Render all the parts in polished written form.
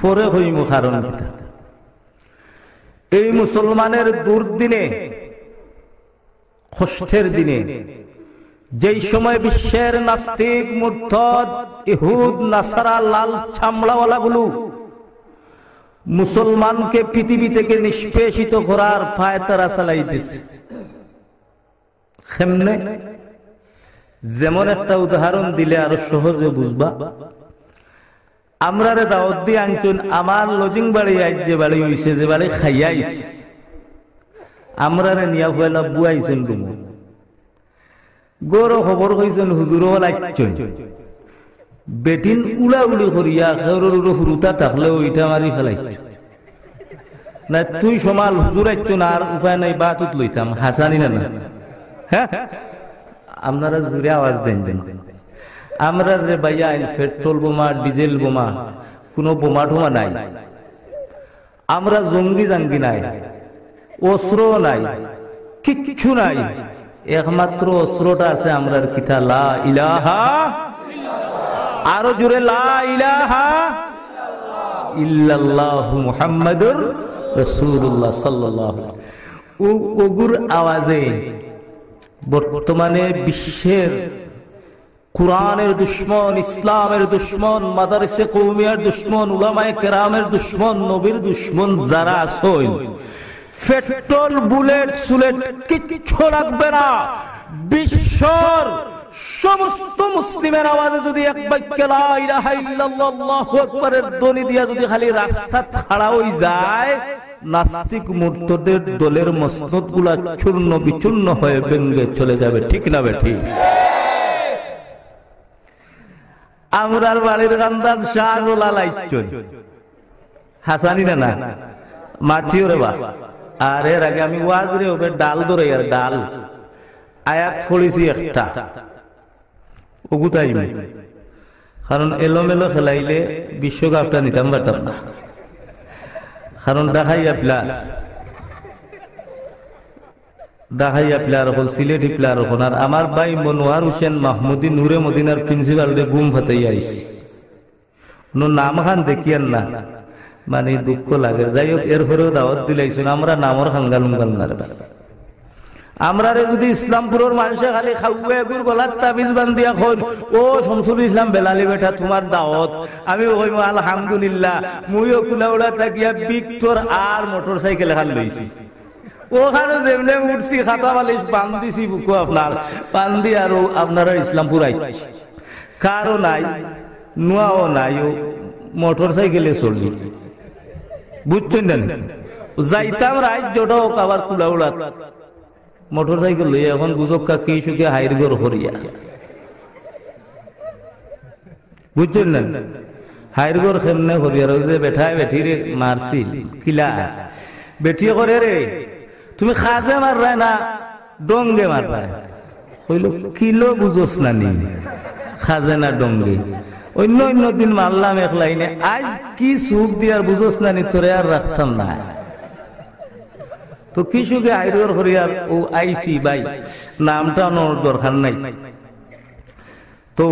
পরে হইম কারণ কিতা। এই মুসলমানের দুর্দিনে, কষ্টের দিনে, যেই সময় বিশ্বের নাস্তিক, মুরতাদ, ইহুদ, নাসারা, লাল চামড়াওয়ালা গুলো মুসলমানকে পৃথিবী থেকে নিষ্পেষিত করার ফায়তারা চালাইতেছে। কেমনে? যেমন একটা উদাহরণ দিলে আরো সহজে বুঝবা। আমরারে দাওয়াত দিয়ে আনছেন, আমার লজিং বাড়ি আইস, যে বাড়ি হইছে, যে বাড়ি খাইয়াইস, আমরারে নিয়া হইলা বুয়াইছেন রুম, গৌর খবর হইছেন হুজুর লাগছেন, বেটিন উলা উলি করিয়া খেউরের হুরুতা থাকলে ওইটা মারি ফেলাইছ না, তুই সমাল হুজুর আইছো না, আর উপায় নাই, বাতুত লইতাম, হাসানি না না। হ্যাঁ, আপনারা জুড়ে আওয়াজ দেন দেন। আমরা রে ভাইয়া পেট্রোল বোমা, ডিজেল বোমা, কোন বোমা টোমা নাই, আমরা জঙ্গি জাঙ্গি নাই, অস্ত্র নাই, কিচ্ছু নাই, একমাত্র অস্ত্রটা আছে আমরার কিতা, লা ইলাহা, আরো জোরে লা ইলাহা ইল্লাল্লাহু মুহাম্মাদুর রাসূলুল্লাহ সাল্লাল্লাহু আলাইহি ওয়াসাল্লাম। ওগুর আওয়াজে বর্তমানে বিশ্বের কুরআনের দুশ্মন, ইসলামের দুশ্মন, মাদারিসে কওমিয়ার দুশ্মন, উলামায়ে কেরামের দুশ্মন, নবীর দুশ্মন যারা আছেন, পেট্রোল, বুলেট, সুলেট কিচ্ছু লাগবে না। বিশ্বর সমস্ত মুসলিমের আওয়াজে যদি এক বাক্য লা ইলাহা ইল্লাল্লাহ আল্লাহু আকবারের ধ্বনি দিয়া যদি খালি রাস্তা খাড়া হয়ে যায়, নাস্তিক মুরতাদের দলের মসনদ গুলা চূর্ণ বিচূর্ণ হয়ে ভেঙে চলে যাবে। ঠিক না বেঠিক? আমরার বাড়ির গান্দার শাহজোলা লাইচন, হাসানি না না মাছিও রে বা। আর এর আগে আমি ওয়াজরে হবে ডাল ধরে, আর ডাল আয়াত পড়েছি একটা, ওগুতাই কারণ এলোমেলো খেলাইলে বিশ্বকাপটা নিতাম পারতাম না, কারণ দেখাইয়া প্লেয়ার হল, সিলেটি প্লেয়ার হল। আর আমার ভাই মনোয়ার হোসেন মাহমুদি নূরে মদিনার প্রিন্সিপাল গুম ফাতাই আইসি, নাম খান দেখিয়ান না, মানে দুঃখ লাগে। যাই হোক, এরপরেও দাওয়াত দিলাইছেন, আমরা নামর খাঙ্গাল উঙ্গাল না। আমরা যদি ইসলামপুরের মানুষে খালি খাউয়ে গুড় গলার তাবিজ বান্ধিয়া খন, ও শমসুল ইসলাম বেলালি বেটা তোমার দাওয়াত, আমি কইম আলহামদুলিল্লাহ, মুইও কুলাউড়া থাকিয়া বিক্টর আর মোটর সাইকেল খান লইছি, ওখানে যেমনে উঠছি খাতা বালিশ বান্ধিছি বুকু আপনার বান্ধি, আর আপনারা ইসলামপুর আইছি, কারও নাই, নোয়াও নাই, ও মোটর সাইকেলে চললি, বুঝছেন না? যাইতাম রাজ্যটা আবার কুলাউড়া মোটর সাইকেল লইয়া, এখন বুঝক্কা কি সুখে হাইর ঘর করিয়া, বুঝছেন না? হাইর ঘর কেমনে করিয়া, ওই যে বেঠায় বেঠিরে মারছি কিলা বেঠিয়ে করে রে, তুমি খাজে মারবে না ডঙ্গে মারবে, হইল কিলো বুঝোস না নি, খাজে না ডঙ্গে। অন্য অন্য দিন মারলাম এক লাইনে, আজ কি সুখ দিয়ার বুঝোস না নি, তোরে আর রাখতাম না। তো কি সুখে আইর করিয়ার ও আইসি ভাই, নামটা নোর দরকার নাই। তো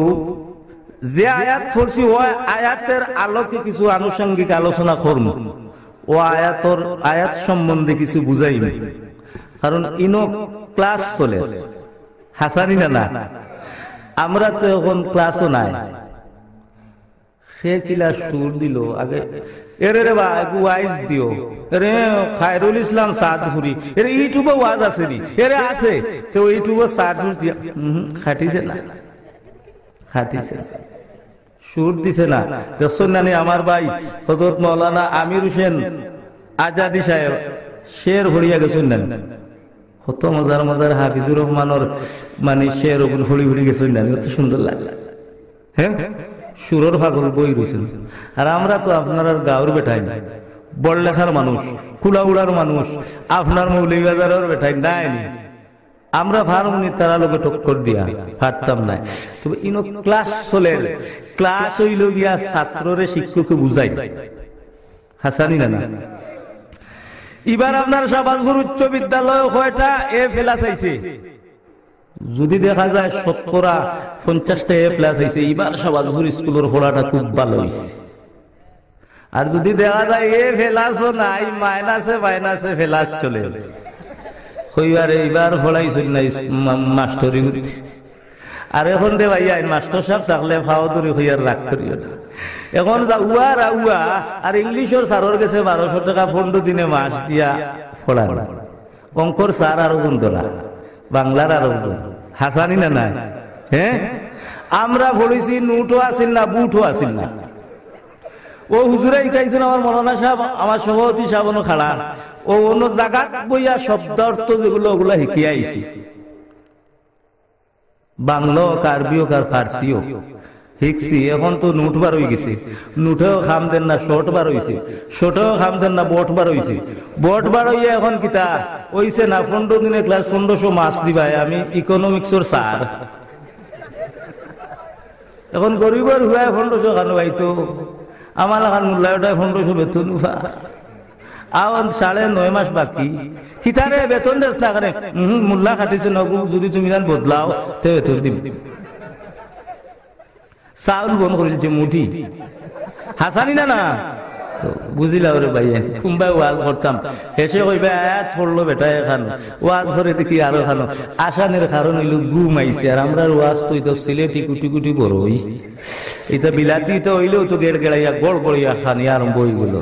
যে আয়াত পড়ছি, ও আয়াতের আলোকে কিছু আনুষঙ্গিক আলোচনা করব, ও আয়াত সম্বন্ধে কিছু বুঝাইব, কারণ ইনো ক্লাস চলে, হাসানি না না, আমরা তো এখন ক্লাসও নাই। সে কিলা সুর দিল আগে, এরে রে বা ওয়াইজ দিও, এরে খায়রুল ইসলাম সাদপুরি, এরে ইউটিউবে ওয়াজ আছে নি, এরে আছে তো ইউটিউবে সাদপুর দিয়া, খাটিছে না, খাটিছে সুর দিছে না। দেখছেন না আমার ভাই হযরত মাওলানা আমির হোসেন আজাদি সাহেব শের হরিয়া গেছেন না, কত মজার মজার হাফিজুর রহমানের মানে শের ওগুলো হরি হরি গেছেন না, কত সুন্দর লাগে। হ্যাঁ, সুরর পাগল বই রয়েছেন। আর আমরা তো আপনার গাঁর বেঠাই নাই, বড় লেখার মানুষ, কুলাউড়ার মানুষ, আপনার মৌলিবাজারের বেঠাই নাই, আমরা ফার্মনি তারা লোকে টক্কর দিয়া পারতাম না। তবে ইনো ক্লাস চলে, ক্লাস হইল গিয়া ছাত্ররে শিক্ষককে বুঝাই, হাসানি না না। এবার আপনার শাহবাজপুর উচ্চ বিদ্যালয় কয়টা এ ফেলা চাইছে, যদি দেখা যায় 70-50টা এ প্লাস হয়েছে। এবার শাহবাজপুর স্কুলের পড়াটা খুব ভালো হয়েছে, আর যদি দেখা যায় এ ফেলাসও নাই, মাইনাসে মাইনাসে ফেলাস চলে, হইবার এইবার ফলাইছিল না মাস্টরি। আর এখন দে ভাই আইন মাস্টার সাহেব থাকলে ফাও ধরে হইয়ার রাগ করিও না। এখন উয়া রাউয়া আর ইংলিশের স্যারের কাছে 1200 টাকা 15 দিনে মাস দিয়া পড়ান, অঙ্কর স্যার আরো গুন্তরা, বাংলার আরো হাসানি না নাই। হ্যাঁ, আমরা পড়েছি নোটও আসিল না, বুটও আসিল না। ও হুজুরে শিখাইছেন আমার মৌলানা সাহেব, আমার সভাপতি সাহেব খাড়া, ও অন্য জায়গা বইয়া শব্দার্থ যেগুলো ওগুলা শিখিয়ে আইছি, বাংলা হোক, আরবি হোক আর ফার্সি হোক শিখছি। এখন তো নোট বার হয়ে গেছে, নোটেও খাম দেন না, শর্ট বার হয়েছে, শর্টেও খাম দেন না, বট বার হয়েছে। বট বার হইয়া এখন কিতা হইছে না, 15 দিনে ক্লাস 1500 মাস দিবাই। আমি ইকোনমিক্সর স্যার, এখন গরিবের হুয়াই 1500 খানো ভাইতো, আমার এখন মূল্যায়টায় 1500 বেতন আওয়ান 9.5 মাস বাকি। কিতারে বেতন দেস না করে মূল্যা খাটিছে নগু, যদি তুমি জান বদলাও তে বেতন দিবি। চাউল বন করিলছে মুঠি, হাসানি না না বুঝিলা রে ভাই। কুম্বাই ওয়াজ করতাম, হেসে কইবা এত পড়লো বেটা এখানো, ওয়াজ করে দেখি আরো খানো। আসানের কারণ হইল ঘুম আইছে, আর আমরা ওয়াজ তো সিলেটি কুটি কুটি বড়ই, এটা বিলাতি তো হইলেও তো গেড় গেড়াইয়া গড় গড়িয়া খানি আরম্ভ হয়ে গেল।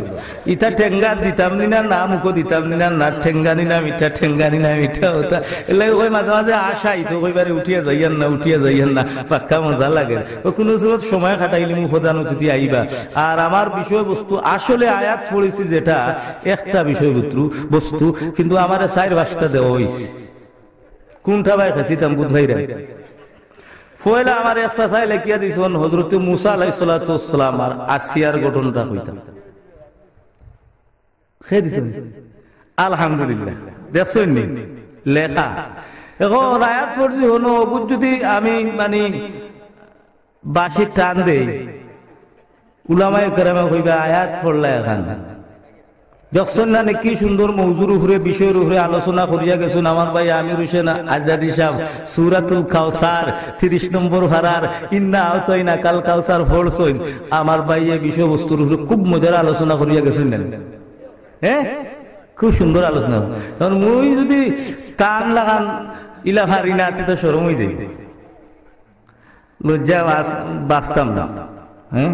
ইটা ঠেঙ্গা দিতাম নিনা, না মুখো দিতাম নিনা, না ঠেঙ্গা নিনা মিঠা, ঠেঙ্গা নিনা মিঠা হতা। এলে ওই মাঝে মাঝে আশাই তো কইবারে উঠিয়া যাইয়ান না, উঠিয়া যাইয়ান না, পাক্কা মজা লাগে। ও কোনো সময় খাটাইলে মুখ প্রধান অতিথি আইবা। আর আমার বিষয়বস্তু আসলে আয়াত পড়েছি যেটা একটা বিষয়বস্তু, কিন্তু আমার 4-5টা দেওয়া হয়েছে। কোনটা ভাই খাইছিতাম বুধ ভাইরা ফয়লা আমার এক্সারসাইজ লেখিয়া দিয়েছেন হযরত মুসা আলাইহিস সালাতু ওয়াস সালাম আর আসিয়ার ঘটনাটা কইতাম খেয়ে দিছেন। আলহামদুলিল্লাহ দেখছেন নি লেখা। এখন আয়াত পড়ছি হনো, যদি আমি মানে বাসি টান দেই, উলামায়ে কেরামে কইবা আয়াত পড়লা এখন দেখছেন না কি সুন্দর মৌজুর উপরে বিষয়ের উপরে আলোচনা করিয়া গেছেন আমার ভাই আমির হোসেন আজাদি সাহেব। সূরাতুল কাউসার 30 নম্বর পারার ইন্না আতাইনা কাল কাউসার পড়ছেন আমার ভাই। এই বিষয়বস্তুর উপরে খুব মজার আলোচনা করিয়া গেছেন। হ্যাঁ, খুব সুন্দর আলোচনা। কারণ মুই যদি টান লাগান ইলা হারি না তো শরম হয়ে যাই, লজ্জা বাঁচতাম না। হ্যাঁ,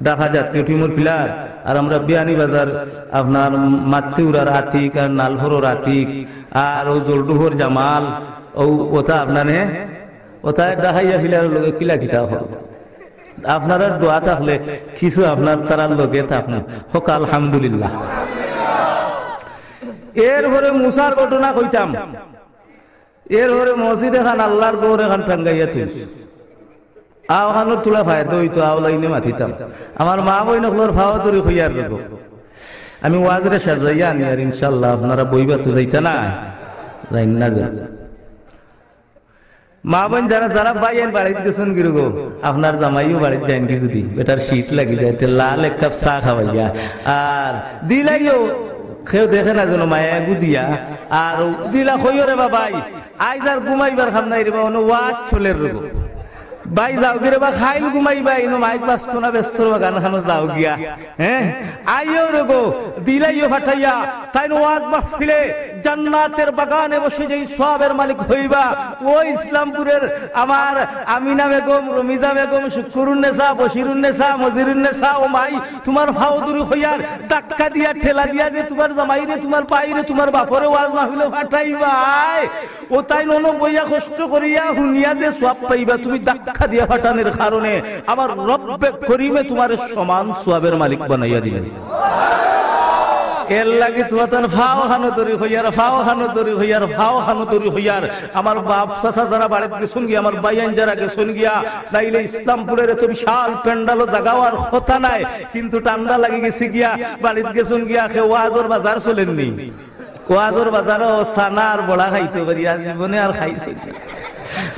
ঢাকা জাতীয় টিমুর প্লেয়ার, আর আমরা বিয়ানী বাজার আপনার মাতৃউরার আতিক আর নালহরের আতিক আর ও জলডুহর জামাল ও ওটা আপনার ওটা ঢাকাইয়া প্লেয়ারের লোকে কিলা কিতা হল। আপনারা দোয়া থাকলে কিছু আপনার তারার লোকে থাকুন হোক আলহামদুলিল্লাহ। এর ঘরে মুসার ঘটনা কইতাম, এর ঘরে মসজিদ এখান আল্লাহর গৌর এখান টাঙ্গাইয়া তুই আওখানোর তুলা ফায়দা হইতো, আওলাইনে মাতিতাম। আমার মা বই নকলোর ফাওয়া তরি হইয়ার দেব। আমি ওয়াজরে সাজাইয়া আনি, আর ইনশাল্লাহ আপনারা বইবা তো যাইতা না, যাই না যাই। মা বোন যারা যারা বাইন বাড়িতে গেছেন গিরগো, আপনার জামাইও বাড়িতে যাইন কি যদি বেটার শীত লাগি যায়, লাল এক কাপ চা খাওয়াইয়া আর দিলাইও কেউ দেখে না যেন মায়া গুদিয়া আর দিলা কইও রে বাবাই আইজ আর ঘুমাইবার খাম নাই রে বা ওয়াজ চলের রোগ ভাই যাও গিয়ে বা খাইল ঘুমাইবা ইনো মাইক বাস্ত না ব্যস্ত গান খানো যাও গিয়া। হ্যাঁ, আইও রে গো দিলাইও ফাটাইয়া তাই ওয়াজ মাহফিলে জান্নাতের বাগানে বসে যেই সওয়াবের মালিক হইবা। ওই ইসলামপুরের আমার আমিনা বেগম, রমিজা বেগম, শুকুরুন্নেসা, বশিরুন্নেসা, মজিরুন্নেসা ও মাই তোমার ফাউদুরি হইয়ার ধাক্কা দিয়া ঠেলা দিয়া যে তোমার জামাইরে, তোমার পাইরে, তোমার বাপরে ওয়াজ মাহফিলে ফাটাইবা। ও তাই নন বইয়া কষ্ট করিয়া হুনিয়া যে সওয়াব পাইবা। তুমি ধাক্কা দিয়া ফাটানোর কারণে আমার রব্বে করিমে তোমার সমান সওয়াবের মালিক বানাইয়া দিবেন। এর লাগে তোমার ফাও খানো দরি হইয়ার, ফাও খানো দরি হইয়ার, ফাও খানো দরি হইয়ার। আমার বাপ চাচা যারা বাড়িতে গেছেন গিয়া, আমার বাইয়ান যারা গেছেন গিয়া, নাইলে ইসলামপুরের এত বিশাল প্যান্ডালও জাগাওয়ার কথা নাই, কিন্তু ঠান্ডা লাগে গেছে গিয়া বাড়িতে গেছেন গিয়া। কেউ ওয়াজর বাজার চলেননি, ওয়াজর বাজারও সানা আর বড়া খাইতে পারি, আর জীবনে আর খাইছে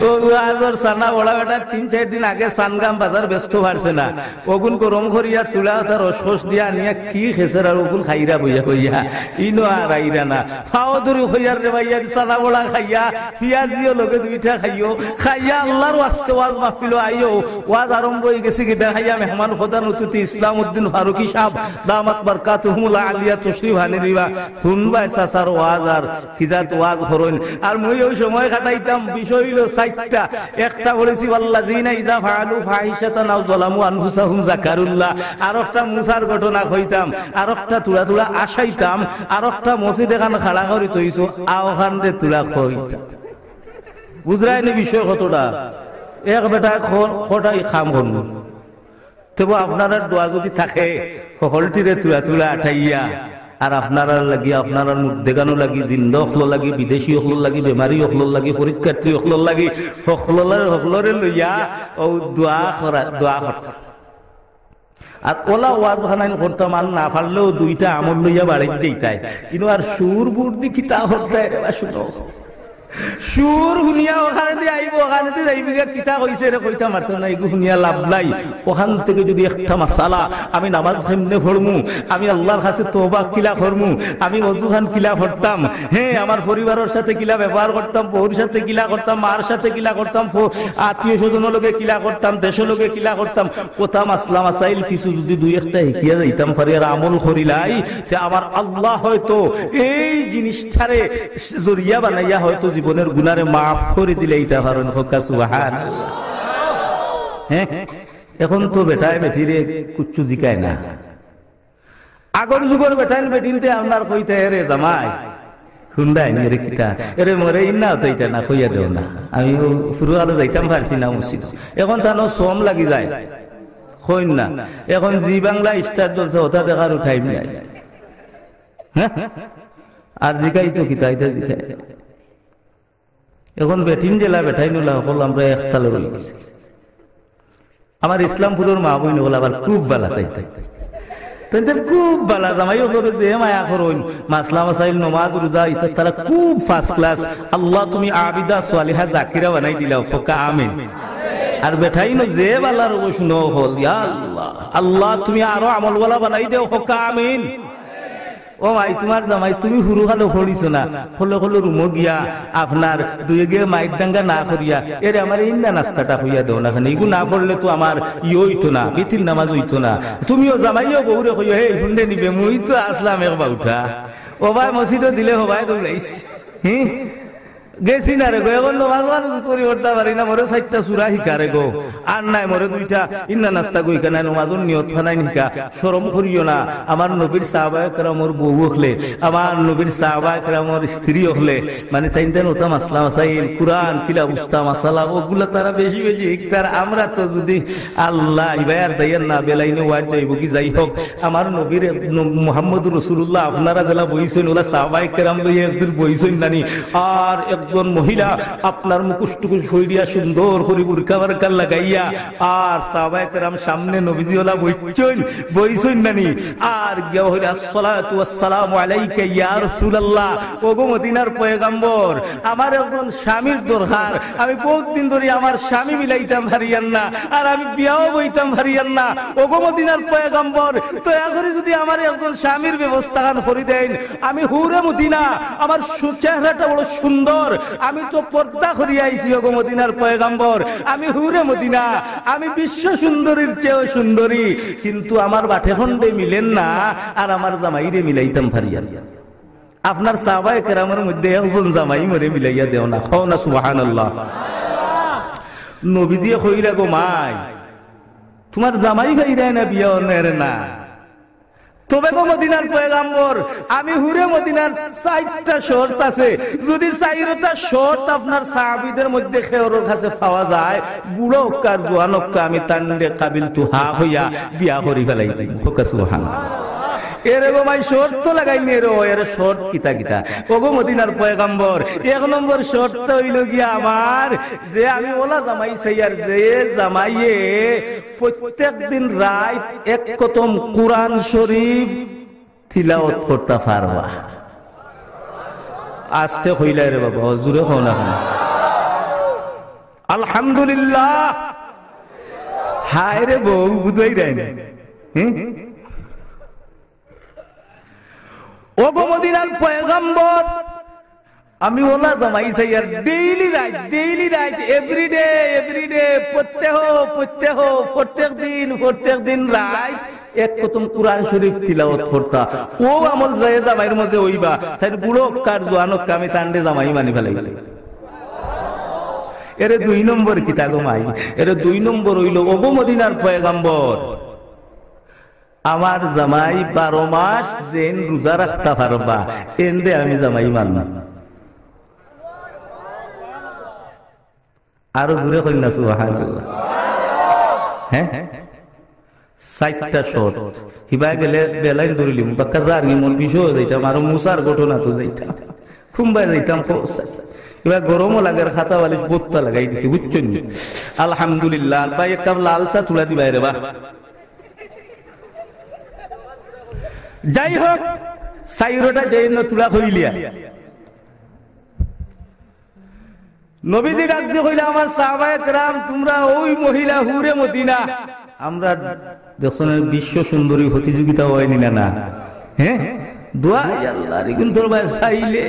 ও আজর সানা ওলা বেটা 3-4 দিন আগে সানগাম বাজার ব্যস্ত পারছে না ওগুন গরম করিয়া তুলা তার রস দিয়া নিয়া কি খেসের আর ওগুন খাইরা বইয়া বইয়া ইনো আর আইরা না ফাও দূর হইয়ার রে ভাইয়া সানা ওলা খাইয়া পিয়াজ দিও লগে দুইটা খাইয়া আল্লাহর ওয়াস্তে ওয়াজ মাহফিল আইও ওয়াজ আরম্ভ হয়ে গেছে কিটা খাইয়া মেহমান খোদা নতুতি ইসলামউদ্দিন ফারুকি সাহেব দামাত বারকাতুহুমুল আলিয়া তশরিফ আনিরিবা শুনবাই সাসার ওয়াজ আর কিজাত ওয়াজ হরইন আর মই ওই সময় কাটাইতাম বিষয় হইল 4টা একটা বলেছি ওয়াল্লাযিনা ইযা ফাআলু ফাহিশাতান আও যালামু আনফুসাহুম যাকারুল্লাহ আর একটা মুসার ঘটনা কইতাম আর একটা তুলা তুলা আশাইতাম আর একটা মসজিদ এখান খাড়া করি তইছো আওখান দে তুলা কইতাম বুঝরাইনি বিষয় কতটা এক বেটা খটাই খাম করব তবু আপনার দোয়া যদি থাকে সকলটিরে তুলা তুলা আঠাইয়া আর আপনার লাগি আপনার মুখ দেখানো লাগি জিন্দা হল লাগি বিদেশি হল লাগি বেমারি হল লাগি পরীক্ষার্থী হল লাগি সকলরে লইয়া ও দোয়া করতাম আর ওলা ওয়াজ খানাইন করতাম আর না পারলেও 2টা আমল লইয়া বাড়িতে দিতাই কিন্তু আর সুর বুর দি কিতা হতায় রে শুনো সুর শুনিয়া ওখানে দিয়ে আইব ওখানে দিয়ে যাইবি কিতা কইছে রে কইতা মারতো না এগু শুনিয়া লাভ নাই ওখান থেকে যদি একটা মাসালা আমি নামাজ কেমনে পড়মু আমি আল্লাহর কাছে তওবা কিলা করমু আমি ওযু খান কিলা করতাম হ্যাঁ আমার পরিবারের সাথে কিলা ব্যবহার করতাম বউর সাথে কিলা করতাম মার সাথে কিলা করতাম আত্মীয় স্বজনের লগে কিলা করতাম দেশের লগে কিলা করতাম কোথা মাসলা মাসাইল কিছু যদি 2-1টা শিখিয়া যাইতাম পারি আর আমল করিলাই তে আমার আল্লাহ হয়তো এই জিনিসটারে জরিয়া বানাইয়া হয়তো জীবনের গুনারে মাফ করে দিলে এইটা পারেন হোকা সুবহানাল্লাহ হ্যাঁ এখন তো বেটায় বেটিরে কুচ্ছু জিকায় না আগর যুগের বেটাইন বেটিনতে আপনার কইতে রে জামাই হুন্ডাই নি রে কিতা এরে মরে ইন্না তো এটা না কইয়া দেও না আমি ফুরু আলো যাইতাম পারছি না মসজিদ এখন তানো শ্রম লাগি যায় কইন না এখন জি বাংলা স্টার চলছে ওটা দেখার উঠাই নাই হ্যাঁ আর জিকাই তো কিতা এটা জিকাই এখন বেটিন জেলা বেঠাই নুলা হল আমরা একতালে রয়ে গেছি আমার ইসলামপুরের মা বই নগল আবার খুব বালা তাই খুব বালা জামাইও করে যে মায়া করুন মাসলা মাসাইল নমাজ রোজা ইত্যাদি তারা খুব ফার্স্ট ক্লাস আল্লাহ তুমি আবিদা সালিহা জাকিরা বানাই দিলাও ফোকা আমিন আর বেঠাই নো যে বালার শুনো হল ইয়া আল্লাহ আল্লাহ তুমি আরো আমলওয়ালা বানাই দেও ফোকা আমিন ও ভাই তোমার জামাই তুমি হুরু খালো খড়িছো না হলো হলো রুমো গিয়া আপনার 2 গিয়ে মাইট ডাঙ্গা না করিয়া এর আমার ইন্দা নাস্তাটা হইয়া দেও না খানে এগু না পড়লে তো আমার হইতো না বিতিল নামাজ হইতো না তুমিও জামাইও বউরে কইও হে হুন্ডে নিবে মুই তো আসলাম একবার উঠা ও ভাই মসজিদও দিলে ও ভাই দৌড়াইছি হ্যাঁ গেছি না রে গো এখন নামাজ তৈরি করতে পারি না মোরে 4টা সূরা শিকা রে গো আর নাই মোরে 2টা ইন্না নাস্তা কই কেন নামাজের নিয়ত ফানাই নিকা শরম করিও না আমার নবীর সাহাবায়ে কেরামর বউ হলে আমার নবীর সাহাবায়ে কেরামর স্ত্রী হলে মানে তাইনতেন ওটা মাসলা মাসাইল কুরআন কিলা উস্তা মাসালা ওগুলা তারা বেশি বেশি ইকতার আমরা তো যদি আল্লাহ ইবায়ার দাইয়ার না বেলাইনে ওয়াজ যাইব কি যাই হোক আমার নবীর মুহাম্মদুর রাসূলুল্লাহ আপনারা যারা বইছেন ওলা সাহাবায়ে কেরাম লইয়া একদিন বইছেন জানি আর একজন মহিলা আপনার মুখোশ টুকুশ হইয়া সুন্দর করে বুরকা বারকা লাগাইয়া আর সাহাবায়ে কেরাম সামনে নবীজি ওলা বইছেন নানি আর গিয়া হইলা আসসালাতু ওয়াসসালামু আলাইকা ইয়া রাসূলুল্লাহ ওগো মদিনার পয়গম্বর আমার একজন স্বামীর দরকার আমি বহুত দিন ধরে আমার স্বামী মিলাইতাম হারিয়ান না আর আমি বিয়াও বইতাম হারিয়ান না ওগো মদিনার পয়গম্বর দয়া করে যদি আমার একজন স্বামীর ব্যবস্থা করে দেন আমি হুরে মদিনা আমার চেহারাটা বড় সুন্দর আমি তো পর্দা করিয়া আইছি ওগো মদিনার পয়গম্বর আমি হুরে মদিনা আমি বিশ্ব সুন্দরীর চেয়েও সুন্দরী কিন্তু আমার বাটে খন্ডে মিলেন না আর আমার জামাইরে মিলাইতাম হারিয়ান আপনার সাহাবায়ে কেরামের মধ্যে একজন জামাই মরে মিলাইয়া দেও না খাও না সুবহানাল্লাহ নবীজি কইরা গো মাই তোমার জামাই ভাইরা না বিয়া নেরে না তবে গো মদিনার পয়গম্বর আমি হুরে মদিনার 4টা শর্ত আছে যদি 4টা শর্ত আপনার সাহাবীদের মধ্যে খেওরের কাছে পাওয়া যায় বুড়ো কার জওয়ানকা আমি তান্ডে কাবিল তু হা হইয়া বিয়া করি ফেলাই দিই সুবহানাল্লাহ এরে গো ভাই শর্ত লাগাইনি রে এর শর্ত কিতা কিতা ওগো মদিনার পয়গম্বর 1 নম্বর শর্ত হইল গিয়া আমার যে আমি ওলা জামাই চাইয়ার যে জামাইয়ে প্রত্যেক দিন রাত এক খতম কুরআন শরীফ তিলাওয়াত করতে পারবা আস্তে কইলা রে বাবা জোরে কও না আলহামদুলিল্লাহ। হায় রে বউ বুঝাই রে ওগো মদিনার পয়গম্বর, আমি ওলা জামাই চাই আর ডেইলি রাইট এভরিডে প্রত্যেক দিন রাইট এক কতম কুরআন শরীফ তিলাওয়াত করতা। ও আমল যায় জামাইয়ের মধ্যে হইবা তাই বুড়ো কার জোয়ানক আমি তান্ডে জামাই মানি ফেলাই। এরে 2 নম্বর কিতা গো মাই, এরে 2 নম্বর হইল ওগো মদিনার পয়গম্বর, আমার জামাই 12 মাস যেন রোজা রাখতে পারবা এন্ডে আমি জামাই মানব। আরো জোরে কই না সুবহানাল্লাহ। হ্যাঁ 7টা শর্ত হিবা গেলে বেলাইন ধরিলিম বাক্কা জারি মন বিষয় যাইতাম আর মুসার ঘটনা তো যাইতাম খুম্বাই যাইতাম। এবার গরমও লাগে খাতা বালিশ বোত্তা লাগাই দিছি বুঝছেন। আলহামদুলিল্লাহ ভাই এক কাপ লাল চা তুলা দিবাই রে বা। যাই হোক সাইরোটা যেই ন তুলা কইলিয়া নবীজি ডাক দিয়ে কইলা আমার সাহাবায়ে কেরাম তোমরা ওই মহিলা হুরে মদিনা, আমরা দেখছেন বিশ্ব সুন্দরী প্রতিযোগিতা হয়নি না না। হ্যাঁ দোয়া আল্লাহ রে কিন্তু তোর ভাই চাইলে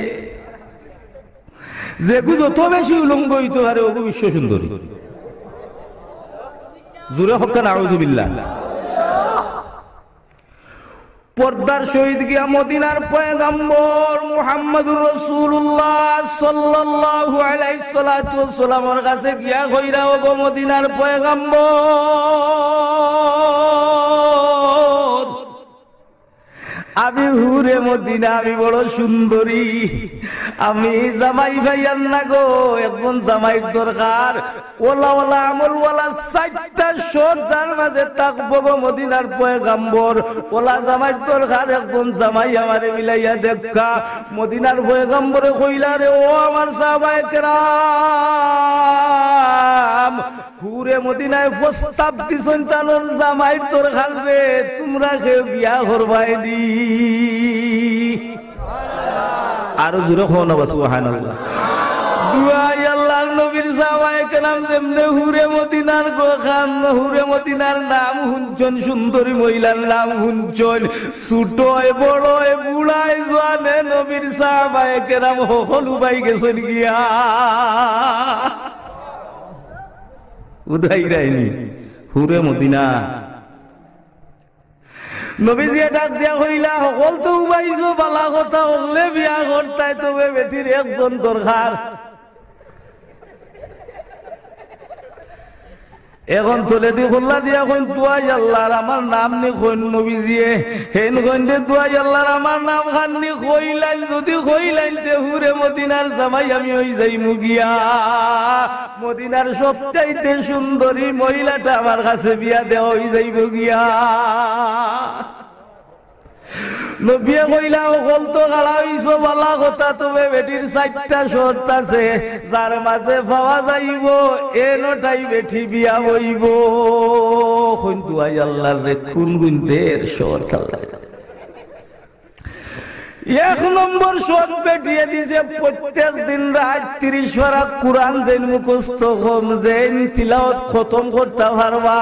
যে যত বেশি উলঙ্গ হইতে পারে ওগো বিশ্ব সুন্দরী। জোরে হক্কা নাউযুবিল্লাহ। পর্দার শহীদ গিয়া মদিনার পয়গম্বর মুহাম্মদুর রাসূলুল্লাহ সাল্লাল্লাহু আলাইহি সাল্লাতু ওয়াসসালামের কাছে গিয়া কইরা ওগো মদিনার পয়গম্বর, আমি হুরে মদিনা, আমি বড় সুন্দরী, আমি জামাই ভাইয়ার না গো, একজন জামাইয়ের দরকার। ওলা ওলা আমল ওয়ালা 4টা শর্ত যার মাঝে থাকবো গো মদিনার পয়গম্বর। ওলা জামাইয়ের দরকার, একজন জামাই আমারে মিলাইয়া দেখা। মদিনার পয়গম্বরে কইলা রে ও আমার সাহাবায়ে কেরাম, হুরে মদিনায় প্রস্তাব দিছেন তানোর জামাইয়ের দরকার রে, তোমরা কেউ বিয়া করবাই দি। আরো জোরে হন সুবহানাল্লাহ। দুআই আল্লাহর নবীর সাহাবায়ে কেরাম যেমনে হুরে মদিনার গোখান, হুরে মদিনার নাম শুনছেন, সুন্দরী মহিলার নাম শুনছেন, ছোট বড় বুড়াই জোয়ানে নবীর সাহাবায়ে কেরাম সকল পাই গেছেন গিয়া উদাই রাইনি হুরে মদিনা। নবীজি ডাক দিয়া কইলা সকল তো উবাইছো বালা কথা, হলে বিয়া করতাই তবে বেটির একজন দরকার। এখন তোলে দি খোল্লা দিয়া কইন দুয়াই আল্লাহর আমার নাম নি কইন নবীজিয়ে হেন কইন দে দুয়াই আল্লাহর আমার নাম খাননি কইলাইন, যদি কইলাইন তে হুরে মদিনার জামাই আমি হই যাই মুগিয়া। মদিনার সবচাইতে সুন্দরী মহিলাটা আমার কাছে বিয়া দেওয়া হই যাইব গিয়া। নবিয়া কইলা সকল তো গাড়া হইছো বালা কথা, তবে বেটির 4টা শর্ত আছে, যার মাঝে পাওয়া যাইব এনটাই বেটি বিয়া হইব। কোন দুআই আল্লাহর রে কোন গুণের শর্ত আল্লাহ। 1 নম্বর শর্ত বেটিয়ে দিছে প্রত্যেক দিন রাত 30 পারা কুরআন যেন মুখস্থ কম যেন তিলাওয়াত খতম করতে পারবা।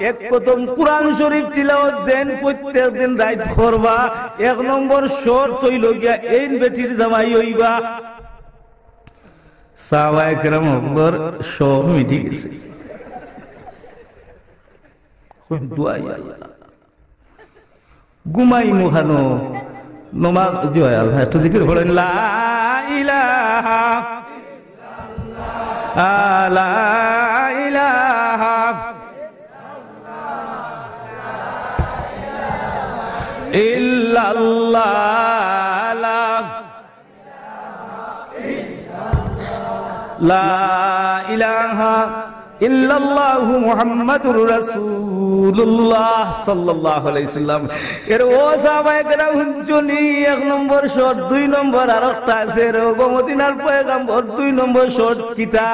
1 খতম কুরআন শরীফ তিলাওয়াত যেন প্রত্যেক দিন রাত করবা। 1 নম্বর শর্ত হইল গিয়া এই বেটির জামাই হইবা। সাহাবায়ে কেরাম হকর সব মিটি গেছে। দুআই আল্লাহ ঘুমাই মুখানো নমাজ জয় আল্লাহ একটু জিকির করেন লা ইলাহা লা ইলাহা ইল্লাল্লাহ লা ইলাহা ইল্লাল্লাহু মুহাম্মাদুর রাসূলুল্লাহ সাল্লাল্লাহু আলাইহি সাল্লাম। এর ও সাহাবায়ে কেরাম হুনচুনি 1 নম্বর শর্ত। 2 নম্বর আরেকটা আছে রে গো মদিনার পয়গম্বর 2 নম্বর শর্ত কিতা?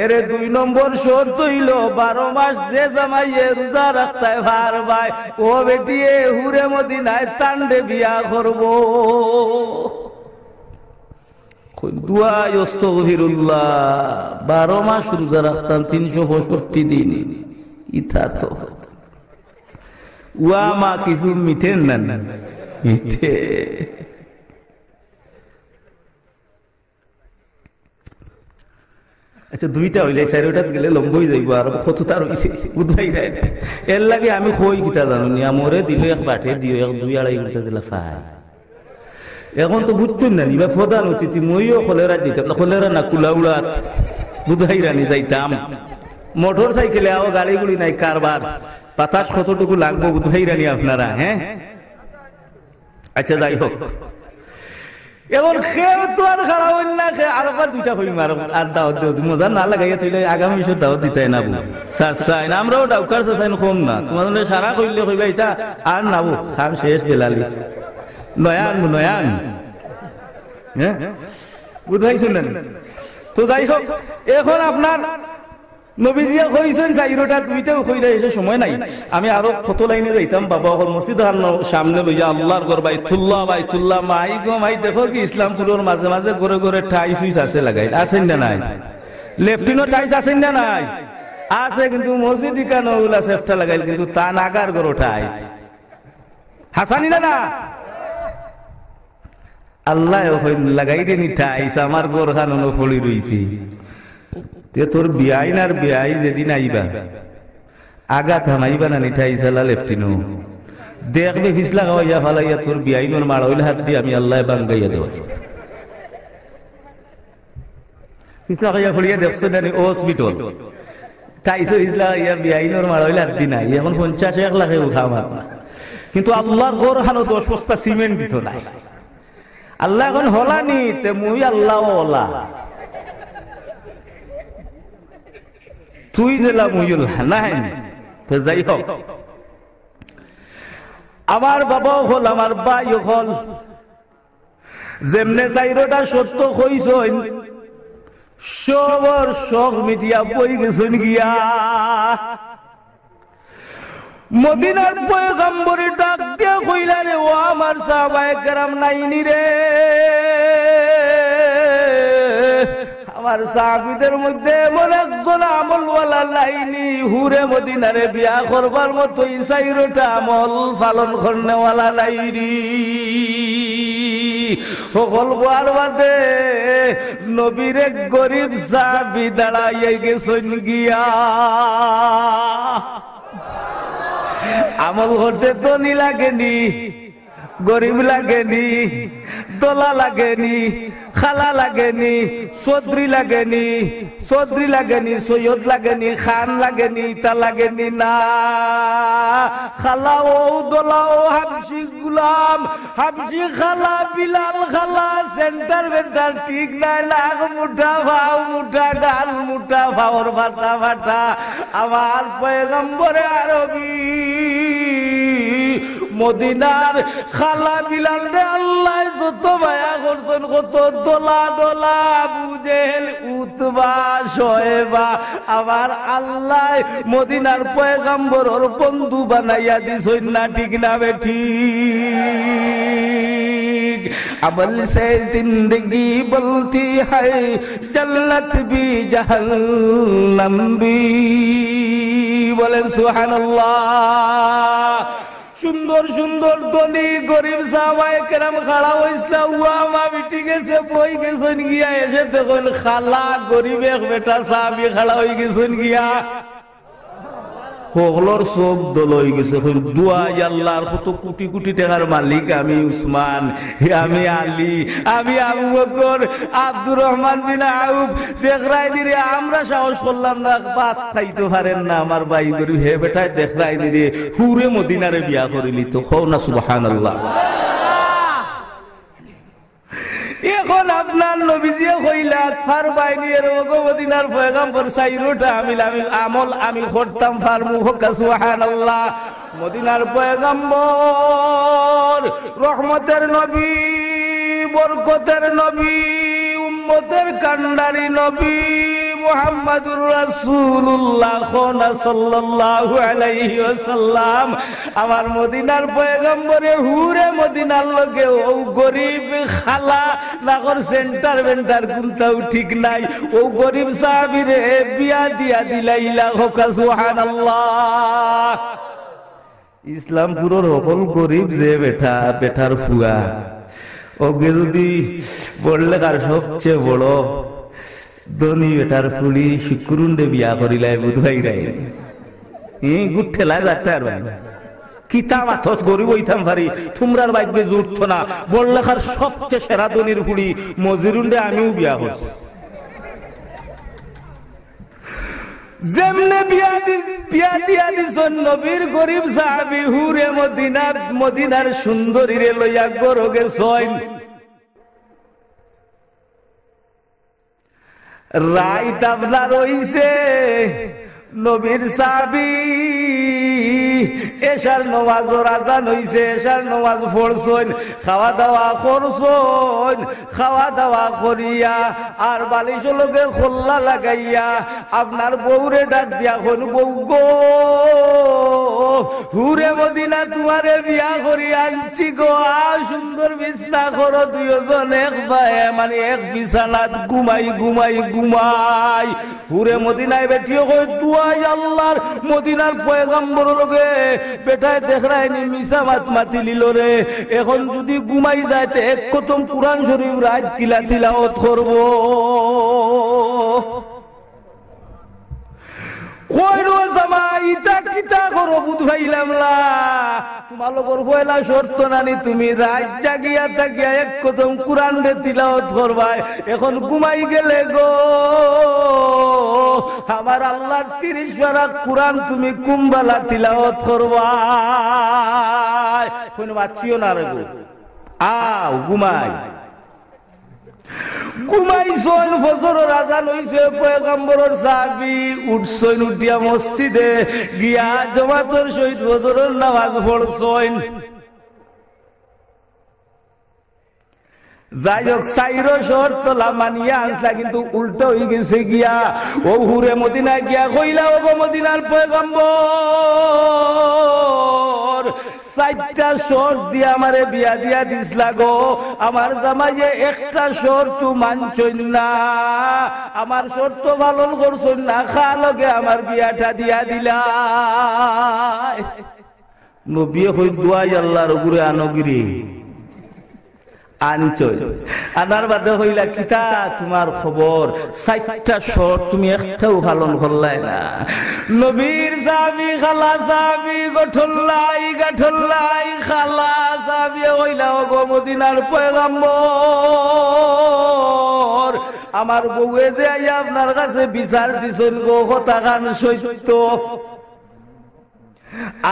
এর 2 নম্বর শর্ত হইল 12 মাস যে জামাইয়ে রোজা রাখতে পারবে ও বেটিয়ে হুরে মদিনায় তান্ডে বিয়া করব। দুয়াই আস্তাগফিরুল্লাহ 12 মাস রোজা রাখতাম 365 দিন ইথা তো ওয়া মা কিছু মিটেন না মিঠে আচ্ছা দুইটা হইলে চারোটা গেলে লম্বই যাইব আর কত তার হইছে বুঝাই নাই এর লাগে আমি কই কিতা জানো নি আমরে দিলে এক বাটে দিও এক 2-2.5 ঘন্টা দিলা ফাই এখন তো বুঝছেন না নিবা প্রধান অতিথি মইও কলেরা দিতাম না কলেরা না কুলাউড়াত বুঝাই রানি যাইতাম মোটর সাইকেলে আও গাড়ি গুড়ি নাই কারবার বাতাস কতটুকু লাগবো বুঝাই রানি আপনারা হ্যাঁ আচ্ছা যাই হোক এখন খেয়ে তো আর খারাপ হইল না খেয়ে আর আবার দুইটা হইম আর দাওয়াত দেওয়া মজা না লাগাইয়া তুইলে আগামী বছর দাওয়াত দিতে না চাই না আমরাও ডাউকার চাই কম না তোমাদের সারা কইলে কইবা এটা আর নাবো খাম শেষ বেলালি নয়ান নয়ান হ্যাঁ বুঝাইছেন না তো যাই হোক এখন আপনার নবীজিয়া কইছেন চাইরোটা দুইটাও কইরা এসে সময় নাই আমি আরো কত লাইনে যাইতাম বাবা মসজিদ সামনে লইয়া আল্লাহর ঘর বাইতুল্লাহ মাই গো মাই দেখো কি ইসলামপুরের মাঝে মাঝে ঘরে ঘরে টাই সুইচ আছে লাগাই আছেন না নাই লেফটিনো টাইস আছেন না নাই আছে কিন্তু মসজিদ ইকানো ওগুলা সেফটা লাগাইল কিন্তু তা নাগার ঘর টাইস হাসানি না আল্লাহ লাগাই দেনি টাইস আমার ঘর খানো ফলি রইছি তোর বিয়াই না বিয়াই যেদিন আইবা আগা থামাইবা না নিঠাই চালা লেফটিনো দেখবে ফিসলা খাওয়াইয়া ফালাইয়া তোর বিয়াই নোর মারা হইলে হাত দিয়ে আমি আল্লাহ বাঙ্গাইয়া দেওয়া ফিসলা খাইয়া ফলিয়া দেখছো জানি ও হসপিটাল টাইসো ফিসলা খাইয়া বিয়াই নোর মারা হইলে হাত দি নাই এখন 50-1 লাখে উঠা আমার না কিন্তু আল্লাহর ঘর হানো 10 বস্তা সিমেন্ট দিত নাই আল্লাহ এখন হলানি তে মুই আল্লাহ ওলা তুই জেলা মুইল নাই যাই হোক আমার বাবা হল আমার ভাই হল যেমনে চাইরোটা সত্য কইছইন সবর শখ মিটিয়া বই গেছেন গিয়া মদিনার পয়গম্বরে ডাক দিয়া কইলা রে ও আমার সাহাবায়ে কেরাম নাইনি রে আমার সাহাবীদের মধ্যে এমন একজন আমলওয়ালা লাইনি হুরে মদিনারে বিয়া করবার মতো চাইরোটা আমল পালন করনেওয়ালা লাইনি সকল গোয়ার বাদে নবীরে গরিব সাহাবী দাঁড়াইয়া গেছেন গিয়া আমল করতে ধনী লাগেনি গরিব লাগেনি দোলা লাগেনি খালা লাগেনি চৌধুরী লাগেনি সৈয়দ লাগেনি খান লাগেনি তা লাগেনি না খালা ও দোলা ও হাবশি গুলাম হাবশি খালা বিলাল খালা সেন্টার বেন্টার ঠিক নাই লাগ মুঠা ভাও মুঠা গাল মুঠা ভাওর ফাটা ফাটা আমার পয়গম্বরে আরবি মদিনার খালা বিলাল রে আল্লাহ যত মায়া করছেন কত দোলা দোলা বুঝেল উতবা শোয়েবা আমার আল্লাহ মদিনার পয়গম্বরের বন্ধু বানাইয়া দিছেন না ঠিক না বেঠিক अमल से जिंदगी बनती है जन्नत भी जहन्नम भी बोलें सुबहानाल्लाह সুন্দর সুন্দর ধনী গরিব সাহাবায়ে কেরাম খাড়া হইছলা ওয়া মা মিটি গেছে বই গেছেন গিয়া এসে তখন খালা গরিব এক বেটা সাহাবী খাড়া হই গেছেন গিয়া হগলর সব দল হয়ে গেছে দুয়া আল্লাহর কত কোটি কোটি টাকার মালিক আমি উসমান আমি আলী আমি আবু বকর আব্দুর রহমান বিন আউফ দেখরাই দিরে আমরা সাহস করলাম না ভাত খাইতে পারেন না আমার ভাই গরিব হে বেটায় দেখরাই দিরে হুরে মদিনারে বিয়া করিলি তো হও না সুবহানাল্লাহ এখন আপনার নবীজি কইলা ফারবাইনি এর মদিনার পয়গম্বর সাইরোটা আমল আমি করতাম ফারমু হোকা সুবহানাল্লাহ মদিনার পয়গম্বর রহমতের নবী বরকতের নবী উম্মতের কান্ডারি নবী মুহাম্মাদুর রাসূলুল্লাহ সাল্লাল্লাহু আলাইহি ওয়াসাল্লাম আমার মদিনার পয়গম্বরে হুরে মদিনার লগে ও গরিব খালা নাগর সেন্টার বেন্টার কোনটাও ঠিক নাই ও গরিব সাহাবীরে বিয়া দিয়া দিলাইলা হোক সুবহানাল্লাহ। ইসলামপুরের সকল গরিব যে বেটা বেটার ফুয়া ওকে যদি বললে কার সবচেয়ে বড় ধনী বেটার ফুলি শুক্রুন্ডে বিয়া করিলাই বুধবাই রাই গুট ঠেলায় যাতে আর কিতা মাথস গরিব হইতাম পারি তোমরার বাইকে জুটতো না বললে কার সবচেয়ে সেরা ধনীর ফুলি মজিরুন্ডে আমিও বিয়া করছি যেমনে বিয়া দিয়া দিছেন নবীর গরিব সাহাবী হুরে মদিনার সুন্দরীরে লইয়া গরো গেছেন রাইত আপনার হইছে নবীর সাহাবী এশার নামাজের আযান হইছে এশার নামাজ পড়ছেন খাওয়া দাওয়া করছেন খাওয়া দাওয়া করিয়া আর বালিশের লগে খোল্লা লাগাইয়া আপনার বউরে ডাক দিয়া কোন বউ গো হুরে মদিনা তোমারে বিয়া করি আনছি গো সুন্দর বিছনা করো দুইজন এক মানে এক বিছানাত ঘুমাই হুরে মদিনায় বেটিও কই দুয়াই আল্লাহর মদিনার পয়গম্বর লগে বেটায় দেখরাইনি মিছা মাতি লিল রে এখন যদি ঘুমাই যায় তে এক খতম কুরআন শরীফ রাত তিলাওয়াত করব কইরো জামাই ইতা কিতা করো বুধ ভাইলাম না তোমালোকর পয়লা শর্ত নানি তুমি রাত জাগিয়া থাকিয়া এক কদম কুরআন রে তিলাওয়াত করবা এখন ঘুমাই গেলে গো আমার আল্লাহর 30 পারা কুরআন তুমি কুম্বালা তিলাওয়াত করবা কোন বাচ্চিও না রে গো আও ঘুমাইছেন ফজরের আযান হইছে পয়গম্বরের সাহাবী উঠছেন উঠিয়া মসজিদে গিয়া জামাতের সহিত ফজরের নামাজ পড়ছেন যাই হোক সাইরো শর্ত মানিয়া আনলা কিন্তু উল্টো হয়ে গেছে গিয়া ও হুরে মদিনায় গিয়া কইলা ও গো মদিনার পয়গম্বর 4টা শর্ত দিয়ে আমারে বিয়া দিয়া দিছলা গো আমার জামাইয়ে একটা শর্ত মানছই না আমার শর্ত পালন করছই না খা লগে আমার বিয়াটা দিয়া দিলা নবী কই দুয়াই আল্লাহর উপরে আনগিরি আনছই আনার বাদে হইলা কিতা তোমার খবর 4টা শর্ত তুমি একটাও পালন করলাই না নবীর সাহাবী খালা সাহাবী গঠল্লাই খালা সাহাবী হইলা ও গো মদিনার পয়গম্বর আমার বউয়ে যে আইয়া আপনার কাছে বিচার দিছেন গো কথা কান সত্য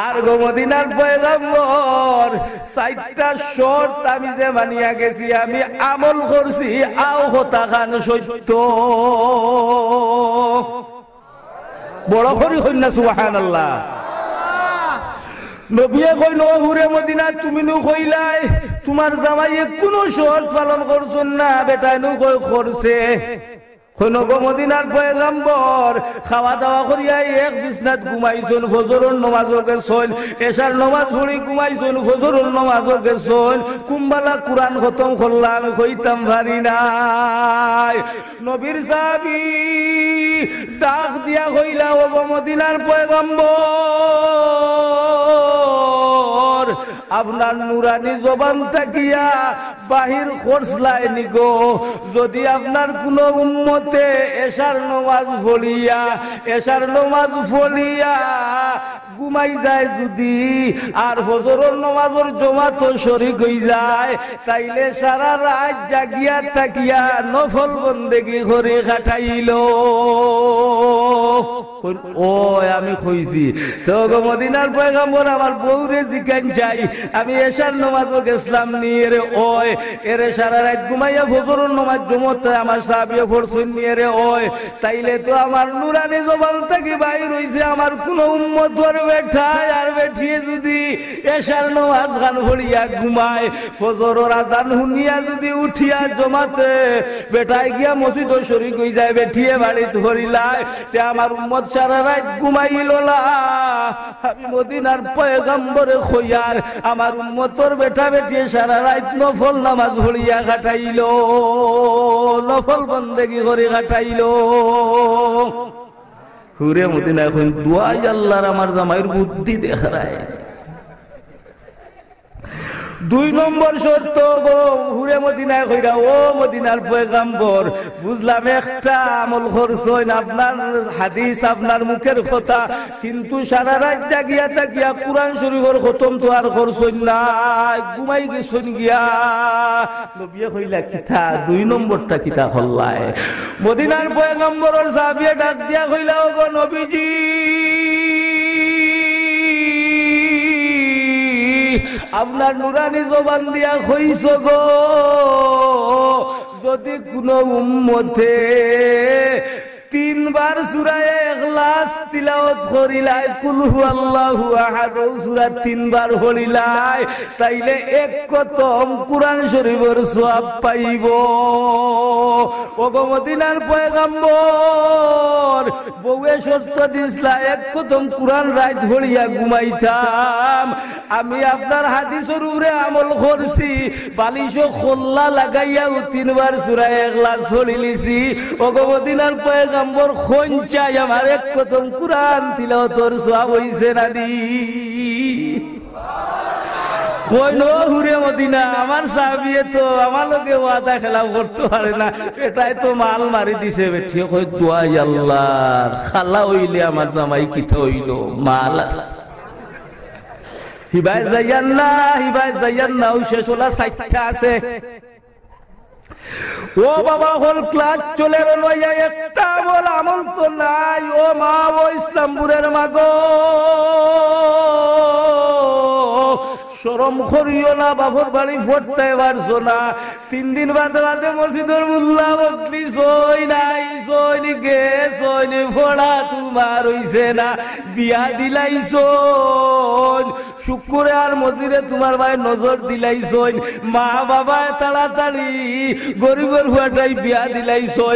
আর গো মদিনার পয়গম্বর 4টা শর্ত আমি যে মানিয়া গেছি আমি আমল করছি আও কথা কান সত্য বড় করি হই না সুবহানাল্লাহ নবিয়ে কইল হুরে মদিনা তুমি নু কইলাই তোমার জামাইয়ে কোনো শর্ত পালন করছন না বেটাই নু কই করছে কইনো গো মদিনার পয়গম্বর খাওয়া দাওয়া করিয়া এক বিছনাত ঘুমাইছন ফজরের নামাজও গেছন এশার নামাজ পড়ি ঘুমাইছন ফজরের নামাজও গেছন কুম্বালা কুরআন খতম করলাম কইতাম পারি নাই নবীর সাহাবী ডাক দিয়া কইলা ও গো মদিনার পয়গম্বর আপনার নুরানি জবান থাকিয়া বাহির খরচলাইনি গো যদি আপনার কোন উম্মতে এশার নামাজ পড়িয়া ঘুমাই যায় যদি আর ফজরের নামাজের জামাত শরীক হই যায় তাইলে সারা রাত জাগিয়া থাকিয়া নফল বন্দেগী করে কাটাইল ও আমি কইছি তো গো মদিনার পয়গম্বর আমার বউরে জিকান চাই আমি এশার নামাজও গেছলাম নিয়ে রে ওই এরে সারা রাত ঘুমাইয়া ফজরের নামাজ জমতে আমার সাহাবী পড়ছেন নিয়ে রে ওই তাইলে তো আমার নুরানি জবান থেকে বাইর হইছে আমার কোন উম্মতর বেঠায় আর বেঠিয়ে যদি এশার নামাজ গান পড়িয়া ঘুমায় ফজরের আযান শুনিয়া যদি উঠিয়া জমাতে বেটায় গিয়া মসজিদ শরীক হই যায় বেঠিয়ে বাড়ি ধরিলায় তে আমার উম্মত সারা রাত ঘুমাইল না আমি মদিনার পয়গম্বরে খইয়ার আমার উম্মতর বেটা বেটিয়ে সারা রাত নফল নামাজ পড়িয়া কাটাইল নফল বন্দেগী করে কাটাইল হুরে মদিনা এখন দুয়াই আল্লাহর আমার জামাইয়ের বুদ্ধি দেখায় 2 নম্বর শর্ত গো হুরে মদিনায় কইরা ও মদিনার পয়গম্বর বুঝলাম একটা আমল করছেন আপনার হাদিস আপনার মুখের কথা কিন্তু সারা রাত জাগিয়া তাকিয়া কুরআন শরীফের খতম তো আর করছেন না ঘুমাই গেছেন গিয়া নবী কইলা কিতা 2 নম্বরটা কিতা হল্লায় মদিনার পয়গম্বরের সাহাবী ডাক দিয়া কইলা ও গো নবীজি আপনার নুরানি জবান দিয়া কইছো গো যদি কোন উম্মতে 3 বার সূরা ইখলাস তিলাওয়াত করিলাই কুল হুয়াল্লাহু আহাদ সূরা 3 বার পড়িলাই তাইলে এক কতম কুরআন শরীফের সওয়াব পাইব ওগো মদিনার পয়গম্বর বউয়ে শর্ত দিছলা এক কতম কুরআন রাত পড়িয়া ঘুমাইতাম আমি আপনার হাদিসের উপরে আমল করছি বালিশ খোল্লা লাগাইয়াও 3 বার সূরা ইখলাস পড়িলিছি ওগো মদিনার পয়গম্বর কোন চাই আমার এক কতম কুরআন তিলাওয়াতের সওয়াব হইছে না দি কোন হুরে মদিনা আমার সাহাবী তো আমার লগে ওয়াদা খেলাফ করতে পারে না এটাই তো মাল মারি দিছে বেঠি কই দুয়াই আল্লাহর খালা হইলে আমার জামাই কিতা হইল মাল আছে হিবায় জায়ান্না ওই শেষ হলা 60টা আছে ও বাবা হল ক্লাস চলে লইয়া একটা আমল তো নাই ও মা ও ইসলামপুরের মাগো শরম করিও না বাপর বাড়ি পড়তে পারছো না 3 দিন বাদে বাদে মসজিদের মুল্লা বদলি সই নাই সইনি গে সইনি ফোড়া তোমার হইছে না বিয়া দিলাইছো শুক্রে আর মসজিদে তোমার ভাই নজর দিলাইছো মা বাবা তাড়াতাড়ি গরিবের হুয়াটাই বিয়া দিলাইছো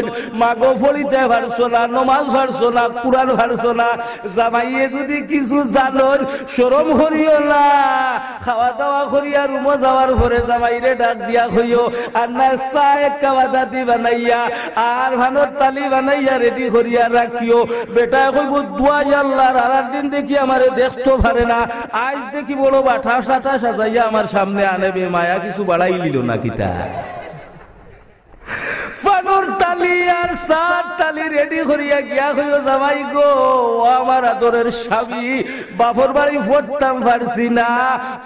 মাগো ফড়িতে পারছো না নমাজ পারছো না কুরআন পারছো না জামাইয়ে যদি কিছু জানোর শরম করিও না খাওয়া দাওয়া করিয়া রুমো যাওয়ার পরে জামাইরে ডাক দিয়া হইও আর না চা এক কাওয়াদা দি বানাইয়া আর ভানোর তালি বানাইয়া রেডি করিয়া রাখিও বেটা কইব দুয়াই আল্লাহর আর দিন দেখি আমারে দেখতে পারে না আজ দেখি বড় বাঠা সাটা সাজাইয়া আমার সামনে আনেবে মায়া কিছু বাড়াই লিল না কিতা ফানুর তালি আর সাত তালি রেডি করিয়া গিয়া হইও জামাই গো আমার আদরের স্বামী বাপর বাড়ি পড়তাম পারছি না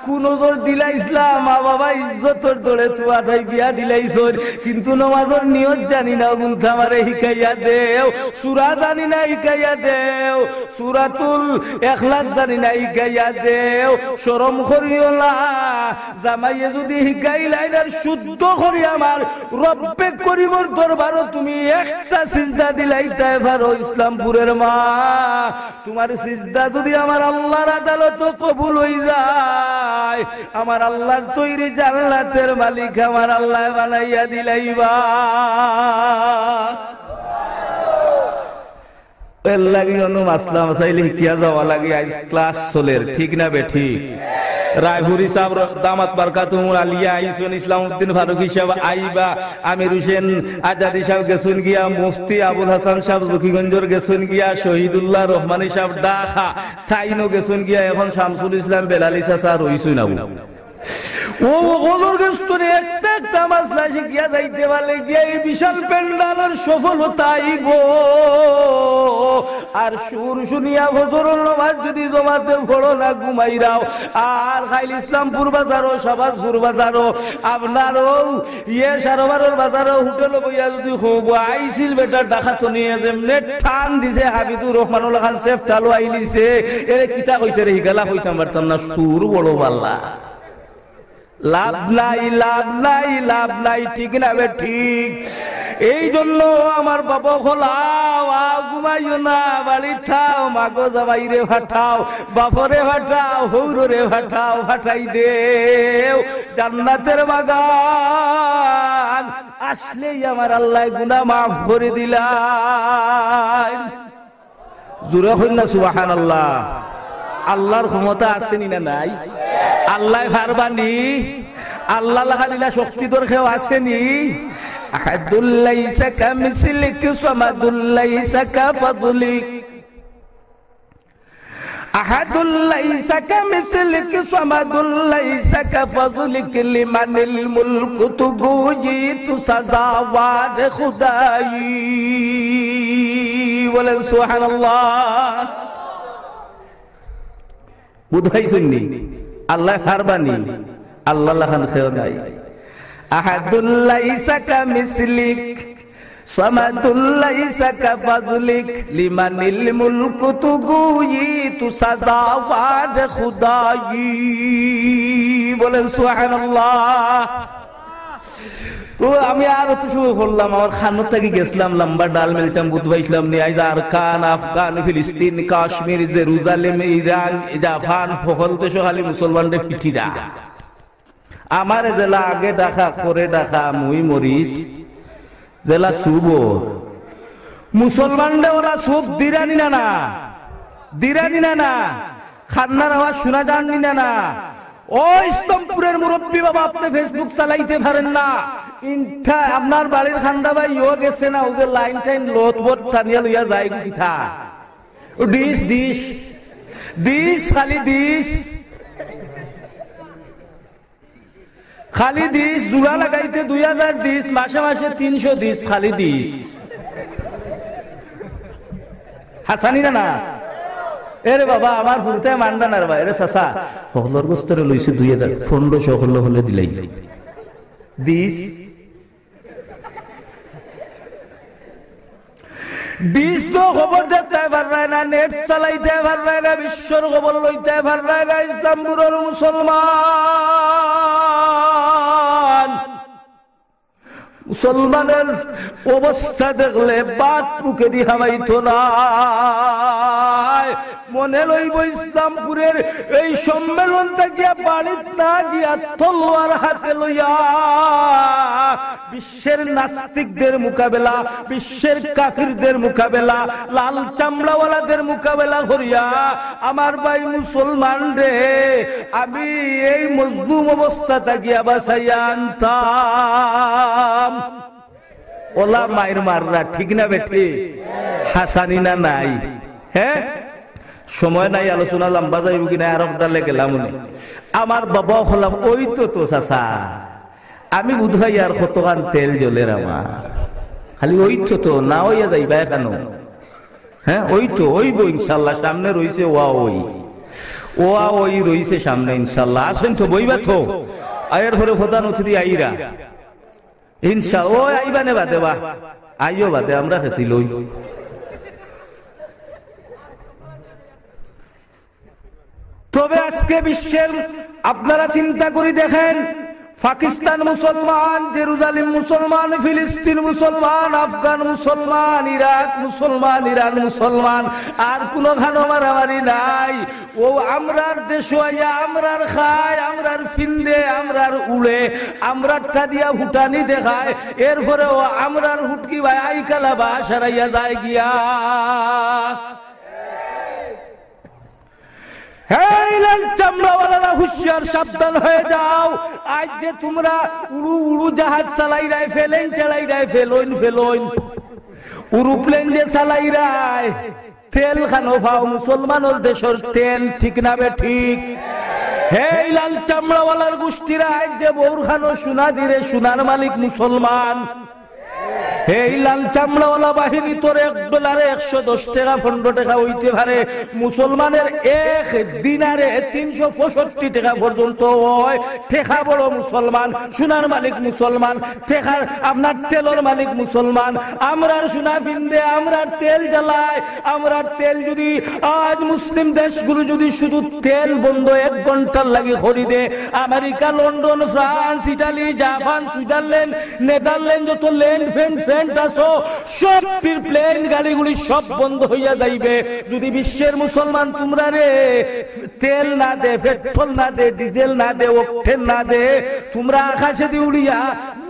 কোন জোর দিলাইছিলাম মা বাবা ইজ্জতর দরে তুয়াটাই বিয়া দিলাইছ কিন্তু নমাজের নিয়ত জানি না গুনথা আমারে শিখাইয়া দেও সূরা জানি না শিখাইয়া দেও সূরাতুল ইখলাস জানি না শিখাইয়া দেও শরম করিও না জামাইয়ে যদি শিখাইলাই আর শুদ্ধ করি আমার রব্বে করিমর দরবারও তুমি একটা সিজদা দিলাইতে পারো ইসলামপুরের মা তোমার সিজদা যদি আমার আল্লাহর আদালতে কবুল হই যায় আমার আল্লাহর তৈরি জান্নাতের মালিক আমার আল্লাহ বানাইয়া দিলাইবা এর লাগি অনু মাসলা মাসাইলে হিকিয়া যাওয়া লাগে আজ ক্লাস চলের ঠিক না বে ঠিক রায়পুরি সাহেব দামাত বরকাতুহুল আলিয়া আইসুন ইসলামউদ্দিন ফারুকী সাহেব আইবা আমির হোসেন আজাদি সাহেব গেছেন গিয়া মুফতি আবুল হাসান সাহেব জকিগঞ্জর গেছেন গিয়া শহীদুল্লাহ রহমানী সাহেব ঢাকা তাইনো গেছেন গিয়া এখন শামসুল ইসলাম বেলালি চাচা রইছুন আবু ও ওগুলোর গস্তরে একটা একটা মাসলা শিখিয়া যাইতে পারলে গিয়ে এই বিশাল প্যান্ডালের সফলতা আইব। আর সুর শুনিয়া ফজরের নামাজ যদি জমাতে পড়ো না ঘুমাইরাও, আর খাইল ইসলামপুর বাজারও শাহবাজপুর বাজারও আপনারও সারোবারের বাজারও হোটেল বইয়া যদি হোক আইসিল বেটা ডাকাত নিয়ে যেমনে টান দিছে হাবিবুর রহমানুল খান সেফটালো আইলিছে এরে কিতা কইছে রে হিগালা কইতাম পারতাম না। সুর বড় বাল্লা, লাভ নাই লাভ নাই লাভ নাই, ঠিক না বে ঠিক? এই জন্য আমার বাবা খোলাও ঘুমাইও না, বাড়ি থাও, মাগো জামাইরে ফাটাও, বাপরে ফাটাও, হৌরে ফাটাও, ফাটাই দেও জান্নাতের বাগান আসলেই আমার আল্লাহ গুনাহ মাফ করে দিলেন। জোরে হইন না সুবহানাল্লাহ। আল্লাহর ক্ষমতা আছে না নাই? আল্লাহ পারবানি? আল্লাহ লাগালিলা শক্তি তোর খেও আসেনি? আহাদুল লাইসা কামিসলিক সামাদুল লাইসা কাফাদুলিক, আহাদুল লাইসা কামিসলিক সামাদুল লাইসা কাফাদুলিক, লিমানিল মুলকু তুগুজিতু সাজাওয়ার খুদাই। বলেন সুবহানাল্লাহ। বুঝাই শুননি আল্লাহ হারবানি, আল্লাহ লাখান খেও নাই। আহাদুল লাইসা কামিসলিক সামাদুল লাইসা কাফাদুলিক, লিমানিল মুলকু তুগুজিতু সাজাওয়ার খুদাই। বলেন সুবহানাল্লাহ। তো আমি আর হচ্ছে শুরু করলাম, আমার খানোর থেকে গেছিলাম, লম্বা ডাল মিলতাম, বুধ ভাইছিলাম নিয়ে আইজ আরকান, আফগান, ফিলিস্তিন, কাশ্মীর, জেরুজালেম, ইরান, জাপান, সকল দেশ খালি মুসলমানদের পিঠিরা। আমার জেলা আগে ডাকা করে ডাকা মুই মরিস জেলা সুব মুসলমানদের ওরা সুব দিরানি না না, দিরানি না না, খান্নার আওয়াজ শোনা যাননি না না। ও ইসলামপুরের মুরব্বী বাবা, আপনি ফেসবুক চালাইতে পারেন না, ইনটা আপনার বাড়ির খান্দা ভাই ও গেছে না, ও যে লাইন টাইন লোট বোট টানিয়া লইয়া যায় কিথা, ডিশ ডিশ ডিশ, খালি ডিশ, খালি ডিশ, জোড়া লাগাইতে 2000 ডিশ, মাসে মাসে 300 ডিশ, খালি ডিশ। হাসানি না না? এরে বাবা আমার ফুলতে মান্ডানার ভাই, এরে চাচা হলর গোস্তরে লইছে 2000, 1500 হলে দিলাই দিস ডিস। তো খবর দেখতে পারে না, নেট চালাইতে পারে না, বিশ্বর খবর লইতে পারে না। ইসলামপুরের মুসলমানের অবস্থা দেখলে বাত মুখে দি হামাইতো না। মনে লইব ইসলামপুরের এই সম্মেলনটা গিয়া বাড়িত না গিয়া তলোয়ার হাতে লইয়া বিশ্বের নাস্তিকদের মোকাবেলা, বিশ্বের কাফিরদের মোকাবেলা, লাল চামড়াওয়ালাদের মোকাবেলা করিয়া আমার ভাই মুসলমান রে আমি এই মজলুম অবস্থাটা গিয়া বাঁচাইয়া আনতাম। ওলা মায়ের মাররা, ঠিক না বেঠি? হাসানি না নাই? হ্যাঁ, সময় নাই, আলোচনা লম্বা যাইব কিনা, আর ডালে গেলাম। আমার বাবা হলাম ওই তো তো চাচা, আমি বুধবাই আর কতখান তেল জ্বলের আমার, খালি ওই তো না হইয়া যাইবা কেন? হ্যাঁ ওই তো ওইব ইনশাল্লাহ, সামনে রয়েছে ওয়া ওই রয়েছে সামনে ইনশাল্লাহ। আসেন তো বইবা তো, আয়ের ঘরে প্রধান অতিথি আইরা ইনশাল্লাহ। ও আইবা নে বাদে, বা আইও বাদে, আমরা খেছি লই। তবে আজকে বিশ্বের আপনারা চিন্তা করে দেখেন, পাকিস্তান মুসলমান, জেরুজালেম মুসলমান, ফিলিস্তিন মুসলমান, আফগান মুসলমান, ইরাক মুসলমান, ইরান মুসলমান, আর কোন খানো মারামারি নাই। ও আমরার দেশ আমরার খায়, আমরার ফিন্দে, আমরার উড়ে, আমরারটা দিয়া হুটানি দেখায়, এরপরে ও আমরার হুটকি ভাই আইকালা বা সারাইয়া যায় গিয়া। চামড়াওয়ালারা হুঁশিয়ার, সাবধান হয়ে যাও। আজ যে তোমরা উড়ু উড়ু জাহাজ চালাই রায়, ফেলেন চালাই রায়, ফেলোইন ফেলোইন উরুপ্লেন যে চালাই রায়, তেল খানো ভাও মুসলমানের দেশের তেল, ঠিক না বে ঠিক? হে লাল চামড়াওয়ালার গোষ্ঠীরা আজ যে বৌরখানো সোনা দিরে সোনার মালিক মুসলমান। এই লাল চামড়াওয়ালা বাহিনী তোর $1 110 টাকা 15 টাকা হইতে পারে, মুসলমানের এক দিনারে 365 টাকা পর্যন্ত হয়। টেকা বড় মুসলমান, সোনার মালিক মুসলমান, টেকার আপনার তেলর মালিক মুসলমান। আমরার সোনা ফিন্দে, আমরার তেল জ্বালায়, আমরার তেল যদি আজ মুসলিম দেশগুলো যদি শুধু তেল বন্ধ 1 ঘন্টার লাগে খরিদে, America, London, France, Italy, Japan, Switzerland, Netherland যত ল্যান্ড ফেন্স সব প্লেন গাড়িগুলি সব বন্ধ হইয়া যাইবে যদি বিশ্বের মুসলমান তোমরা রে তেল না দে, পেট্রোল না দে, ডিজেল না দে, অকটেন না দে, তোমরা আকাশে দিয়ে উড়িয়া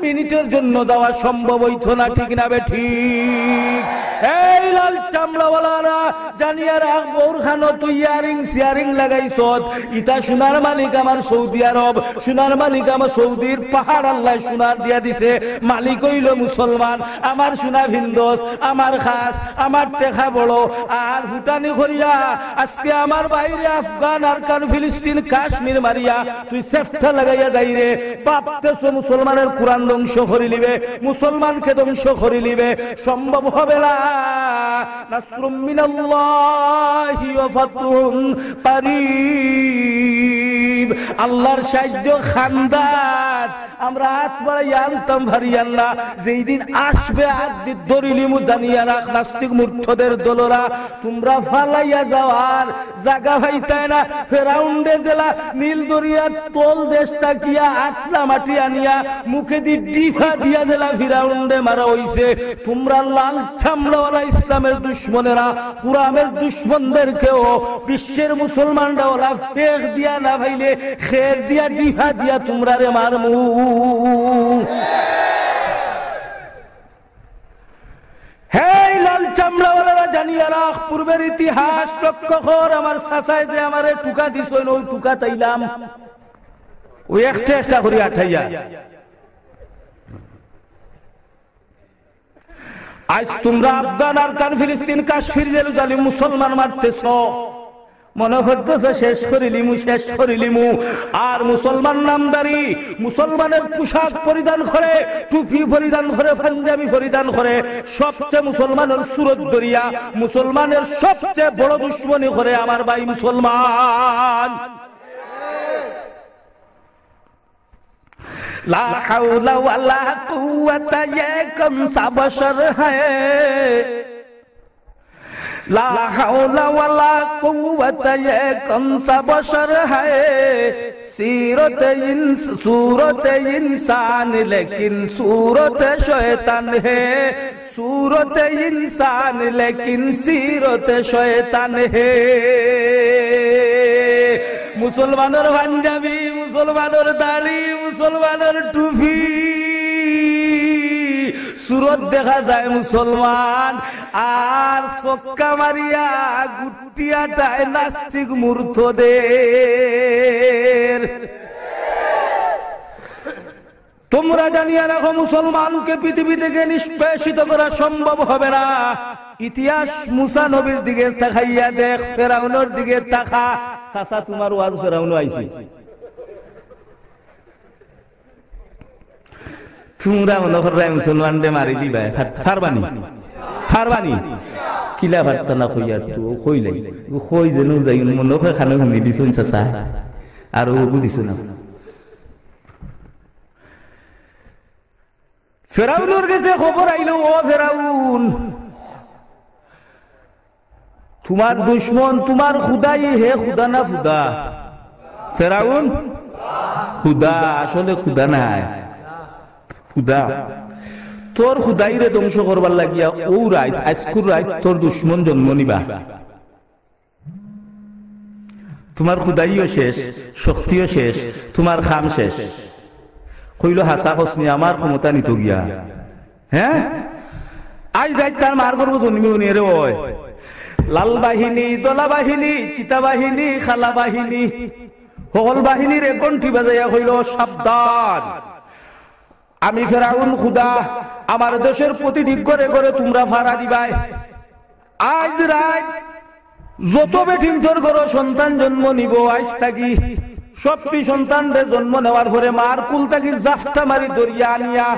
মিনিটের জন্য যাওয়া সম্ভব হইতো না, ঠিক না বে ঠিক? এই লাল চামড়াওয়ালারা জানিয়া রাখ, বোরখানো তুই ইয়ারিং সিয়ারিং লাগাইছ, ইটা সোনার মালিক আমার সৌদি আরব, সোনার মালিক আমার সৌদির পাহাড় আল্লাহ সোনার দিয়া দিছে, মালিক হইল মুসলমান। আমার সোনা ভিন্দোস, আমার খাস, আমার টেকা বড়। আর ভুটানি করিয়া আজকে আমার বাইরে আফগান, আরকান, ফিলিস্তিন, কাশ্মীর মারিয়া তুই সেফটা লাগাইয়া যাই রে, বাপতেছ মুসলমানের কোরআন ধ্বংস করে লিবে, মুসলমানকে ধ্বংস করে লিবে, সম্ভব হবে না। নাসরুম মিনাল্লাহি ওয়া ফাতহুন কারীব, আল্লাহর সাহায্য খান্দাত আমরা হাত বাড়াই আনতাম ভারিয়ান না, যেই দিন আসবে আদি দরিলিমু জানিয়া রাখ। নাস্তিক মূর্খদের দলরা তোমরা ফালাইয়া যাওয়ার জায়গা পাইতায় না। ফেরাউন্ডে জেলা নীল দরিয়া তোল দেশটা কিয়া আটলা মাটি আনিয়া মুখে দি ডিফা দিয়া জেলা ফেরাউন্ডে মারা হইছে। তোমরা লাল চামড়াওয়ালা ইসলামের দুশ্মনেরা কুরআনের দুশ্মনদেরকেও বিশ্বের মুসলমানরা ওরা ফেক দিয়া না ভাইলে খের দিয়া ডিফা দিয়া তোমরা রে মারমু। হেই লাল চামড়াওয়ালারা জানিয়া রাখ, পূর্বের ইতিহাস লক্ষ্য কর। আমার চাচায় যে আমারে টুকা দিছ, ওই টুকা তাইলাম ওই একটা একটা করে আঠাইয়া। আজ তোমরা আফগান, আরকান, ফিলিস্তিন, কাশ্মীর, জেরুজালেম মুসলমান মারতেছ, মনে হচ্ছে শেষ করিলিমু, শেষ করিলিমু। আর মুসলমান নামদারি মুসলমানের পোশাক পরিধান করে, টুপি পরিধান করে, পাঞ্জাবি পরিধান করে, সবচেয়ে মুসলমানের সুরত দরিয়া, মুসলমানের সবচেয়ে বড় দুশ্মনী করে আমার ভাই মুসলমান। লা হাওলা ওয়ালা কুওয়াতা ইয়া কম সা বশর হ্যায়, লা হাওলা ওয়ালা কুওয়াতা ইয়া কম সা বশর হ্যায়, सूरत इंसान लेकिन सूरत शैतान है, सूरत इंसान लेकिन सीरत शैतान है। मुसलमानर पांजाबी, मुसलमानर दाढ़ी, मुसलमानर टुपी, सूरत देखा जाए मुसलमान, আর সক্কা মারিয়া গুটিয়াটায় নাস্তিক মূর্খদের। তোমরা জানিয়া রাখো, মুসলমানকে পৃথিবী থেকে নিষ্পেষিত করা সম্ভব হবে না। ইতিহাস মুসা নবীর দিকে তাকাইয়া দেখ, ফেরাউনের দিকে তাকা। চাচা তোমার ওয়াজ ফেরাউন আইছে, তোমরা মনে করাই মুসলমান দে মারি দিবা, ফারবানি ফারবানি কিলা বার্তা না কইয়া তো কইলাই কই যেন যাই মনে হয় খানা শুনি দিছুন চাচা, আর বুঝিস না। ফেরাউনের কাছে খবর আইলো, ও ফেরাউন তোমার দুশ্মন তোমার খুদাই হে, খুদা না খুদা? ফেরাউন খুদা, আসলে খুদা নাই, খুদা তোর খুদাই রে ধ্বংস করবার লাগিয়া ও রাত আজকুর রাত তোর দুশ্মন জন্ম নিবা। তোমার খুদাইও শেষ, শক্তিও শেষ, তোমার খাম শেষ। কইল হাসা হসনি, আমার ক্ষমতা নিত গিয়া। হ্যাঁ আজ রাত তার মার করবো জন্মি উনি রে। ওই লাল বাহিনী, দলা বাহিনী, চিতা বাহিনী, খালা বাহিনী, সকল বাহিনীর কণ্ঠি বাজাইয়া কইল সাবধান, আমি ফেরাউন খুদা, আমার দেশের প্রতিটি ঘরে ঘরে তোমরা ভাড়া দিবাই। আজ রাত যত বেটিন তোর ঘর সন্তান জন্ম নিব, আজ থাকি সবটি সন্তানরে জন্ম নেওয়ার পরে মার কুল থাকি জাফটা মারি দরিয়া আনিয়া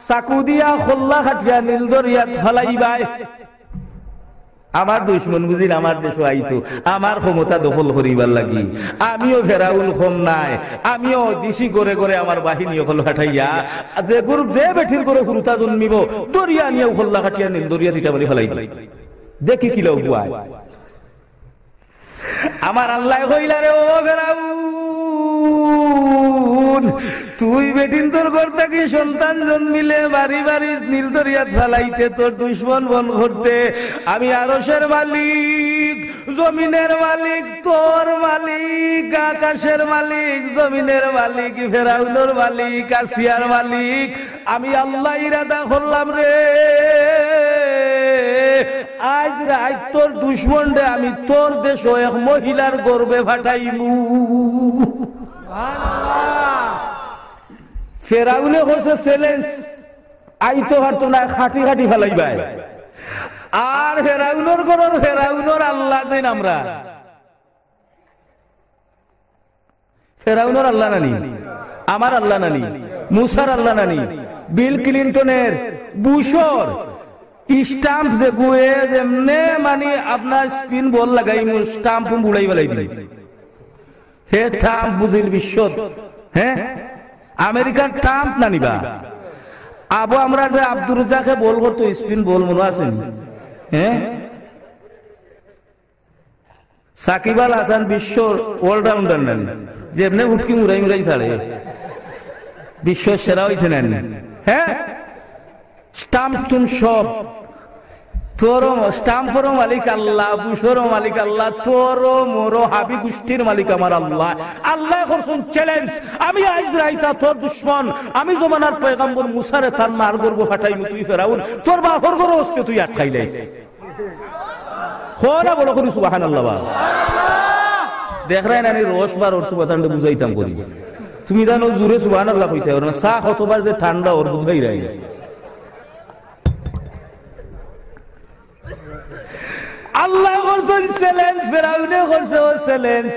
চাকু দিয়া খোল্লা খাটিয়া নীল দরিয়াত ফেলাইবাই। আমার দুশ্মন বুঝিল আমার দেশ আইতো আমার ক্ষমতা দখল করিবার লাগি, আমিও ফেরাউল কম নাই, আমিও দিশি করে করে আমার বাহিনী হল হাঁটাইয়া যে গরু যে বেঠির করে হুরুতা জন্মিব দরিয়া নিয়ে খোল্লা খাটিয়া নীল দরিয়া দিটা বলে ফেলাই দেখি কি লোক আমার আল্লাহ কইলা রে ও ফেরাউন, তুই বেটিন তোর ঘর থেকে সন্তান জন্মিলে বাড়ি বাড়ি নীল দরিয়াত ফেলাইতে তোর দুশ্মন বন করতে, আমি আরশের মালিক, জমিনের মালিক, তোর মালিক, আকাশের মালিক, জমিনের মালিক, ফেরাউনের মালিক, আসিয়ার মালিক, আমি আল্লাহ ইরাদা করলাম রে আজ রাত তোর দুশ্মন রে আমি তোর দেশ এক মহিলার গর্বে ফাটাইমু। ফেরাউনে করছে চ্যালেঞ্জ, আইতো হাঁটো না খাটি খাটি ফেলাইবাই। আর ফেরাউনের গরর ফেরাউনের আল্লাহ যেন আমরা ফেরাউনের আল্লাহ নানি, আমার আল্লাহ নানি, মুসার আল্লাহ নানি, বিল ক্লিন্টনের, বুশর স্টাম্প যে গুয়ে যেমনে মানে আপনার স্পিন বল লাগাই স্টাম্প বুড়াই বেলাই দিল হে ট্রাম্প বুঝিল বিশ্ব, হ্যাঁ আমেরিকার ট্রাম্প না নিবা। আবু আমরা যে আব্দুর রাজ্জাকে বল করতো স্পিন বল মনে আছেন, হ্যাঁ সাকিব আল হাসান বিশ্ব অলরাউন্ডার নেন, যেমনি হুটকি মুরাই মুরাই ছাড়ে বিশ্ব সেরা হয়েছে নেন, হ্যাঁ স্টাম্প তুন সব তোর স্টাম্পেরও মালিক আল্লাহ, বুশরও মালিক আল্লাহ, তোর মোর হাবি গোষ্ঠীর মালিক আমার আল্লাহ। আল্লাহ করছেন চ্যালেঞ্জ, আমি আজ রাইতা তোর দুশ্মন, আমি জমানার পয়গম্বর মুসারে তার মার গর্ব ফাটাই তুই ফেরাউন তোর বাপর গরো হস্তে তুই আটকাই লাইস। খোরা বলো করি সুবহানাল্লাহ। দেখ রাই না রস বার অর্থ কথাটা বুঝাইতাম করি, তুমি জানো জুড়ে সুবহানাল্লাহ কইতে পারো না, চা কতবার যে ঠান্ডা ওর বুঝাই রাই। আল্লাহ করছেন চ্যালেঞ্জ, ফেরাউনে করছে ও চ্যালেঞ্জ।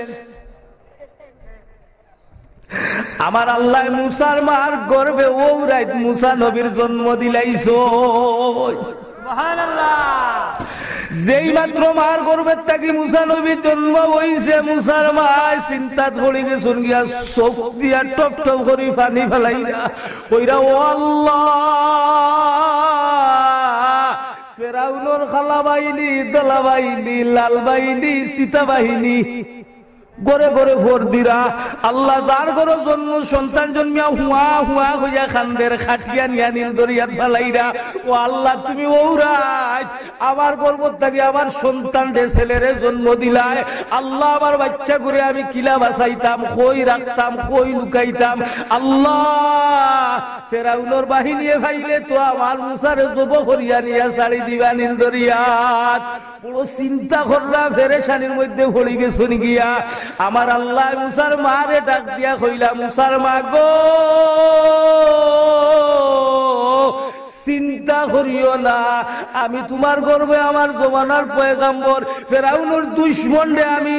আমার আল্লাহ মুসার মার গর্বে ও রাত মুসা নবীর জন্ম দিলাইছো। সুবহানাল্লাহ। যেই মাত্র মার গর্বের থাকি মুসা নবীর জন্ম হইছে, মুসার মা চিন্তাত পড়ে গেছেন গিয়া চোখ দিয়া টপ টপ করে পানি ফেলাইরা কইরা ও আল্লাহ, ফেরাউনের খালা বাহিনী, দলা বাহিনী, লাল বাহিনী, সীতা বাহিনী গড়ে গড়ে ভোর দিরা আল্লাহ যার গড়ে জন্ম সন্তান জন্মিয়া হুয়া হুয়া হইয়া খান্দের খাটিয়া নিয়া নীল দরিয়াত ফেলাইরা ও আল্লাহ তুমি ওরাজ আমার গর্ভ থেকে আমার সন্তান রে ছেলেরে জন্ম দিলায় আল্লাহ, আমার বাচ্চা করে আমি কিলা বাঁচাইতাম, কই রাখতাম, কই লুকাইতাম আল্লাহ। ফেরাউনের বাহিনী ভাইলে তো আমার মুসারে জব করিয়া নিয়া ছাড়ি দিবা নীল দরিয়াত। পুরো চিন্তা করলা ফেরেশানির মধ্যে পড়ে গেছুন গিয়া আমার আল্লাহ মুসার মারে ডাক দিয়া কইলা, মুসার মা গো চিন্তা করিও না, আমি তোমার গর্বে আমার জমানার পয়গম্বর ফেরাউনের দুশমন রে আমি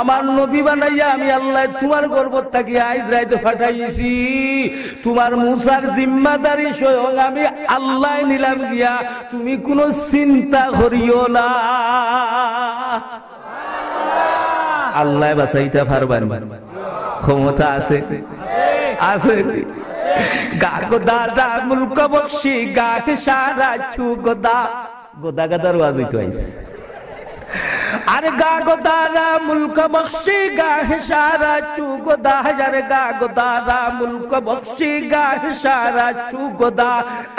আমার নবী বানাইয়া আমি আল্লাহ তোমার গর্ব থাকি আইজ রাইতে পাঠাইছি। তোমার মুসার জিম্মাদারি স্বয়ং আমি আল্লাহ নিলাম গিয়া, তুমি কোনো চিন্তা করিও না। আল্লাহ বাঁচাইতে পারবেন, ক্ষমতা আছে আছে। গা গোদা মুলক বক্সি গা সারা ছু গোদা গোদা গাদার ওয়াজ হইতে আইছে। আরে গা গোদারা মুলক বক্সি গা সারা চু গোদা, আরে গা গোদারা মুলক বক্সি গা সারা চু গোদা,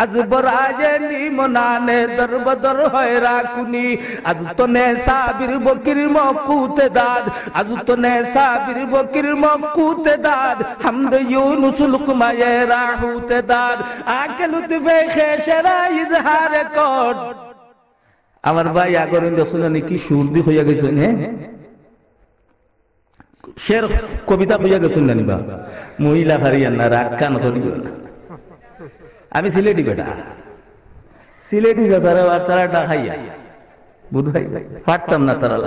আজ বরাজে নিমনানে দরবদর হয় রাকুনি, আজ তো নে সাবির বকির মকুতে দাদ, আজ তো নে সাবির বকির মকুতে দাদ, হামদ ইউনুস লুকমায়ে রাহুতে দাদ, আকে লুতফে খেশরা ইজহার কর। আমার ভাই আগরেন দেখছেন কি সুরদি হইয়া গেছেন, হ্যাঁ শের কবিতা হইয়া গেছেন জানি বা মহিলা হারিয়ান না রাগ কান করিও না। আমি সিলেটি বেটা, সিলেটি গাছারে আর তারা ডাকাইয়া বুধ ভাই পারতাম না তারা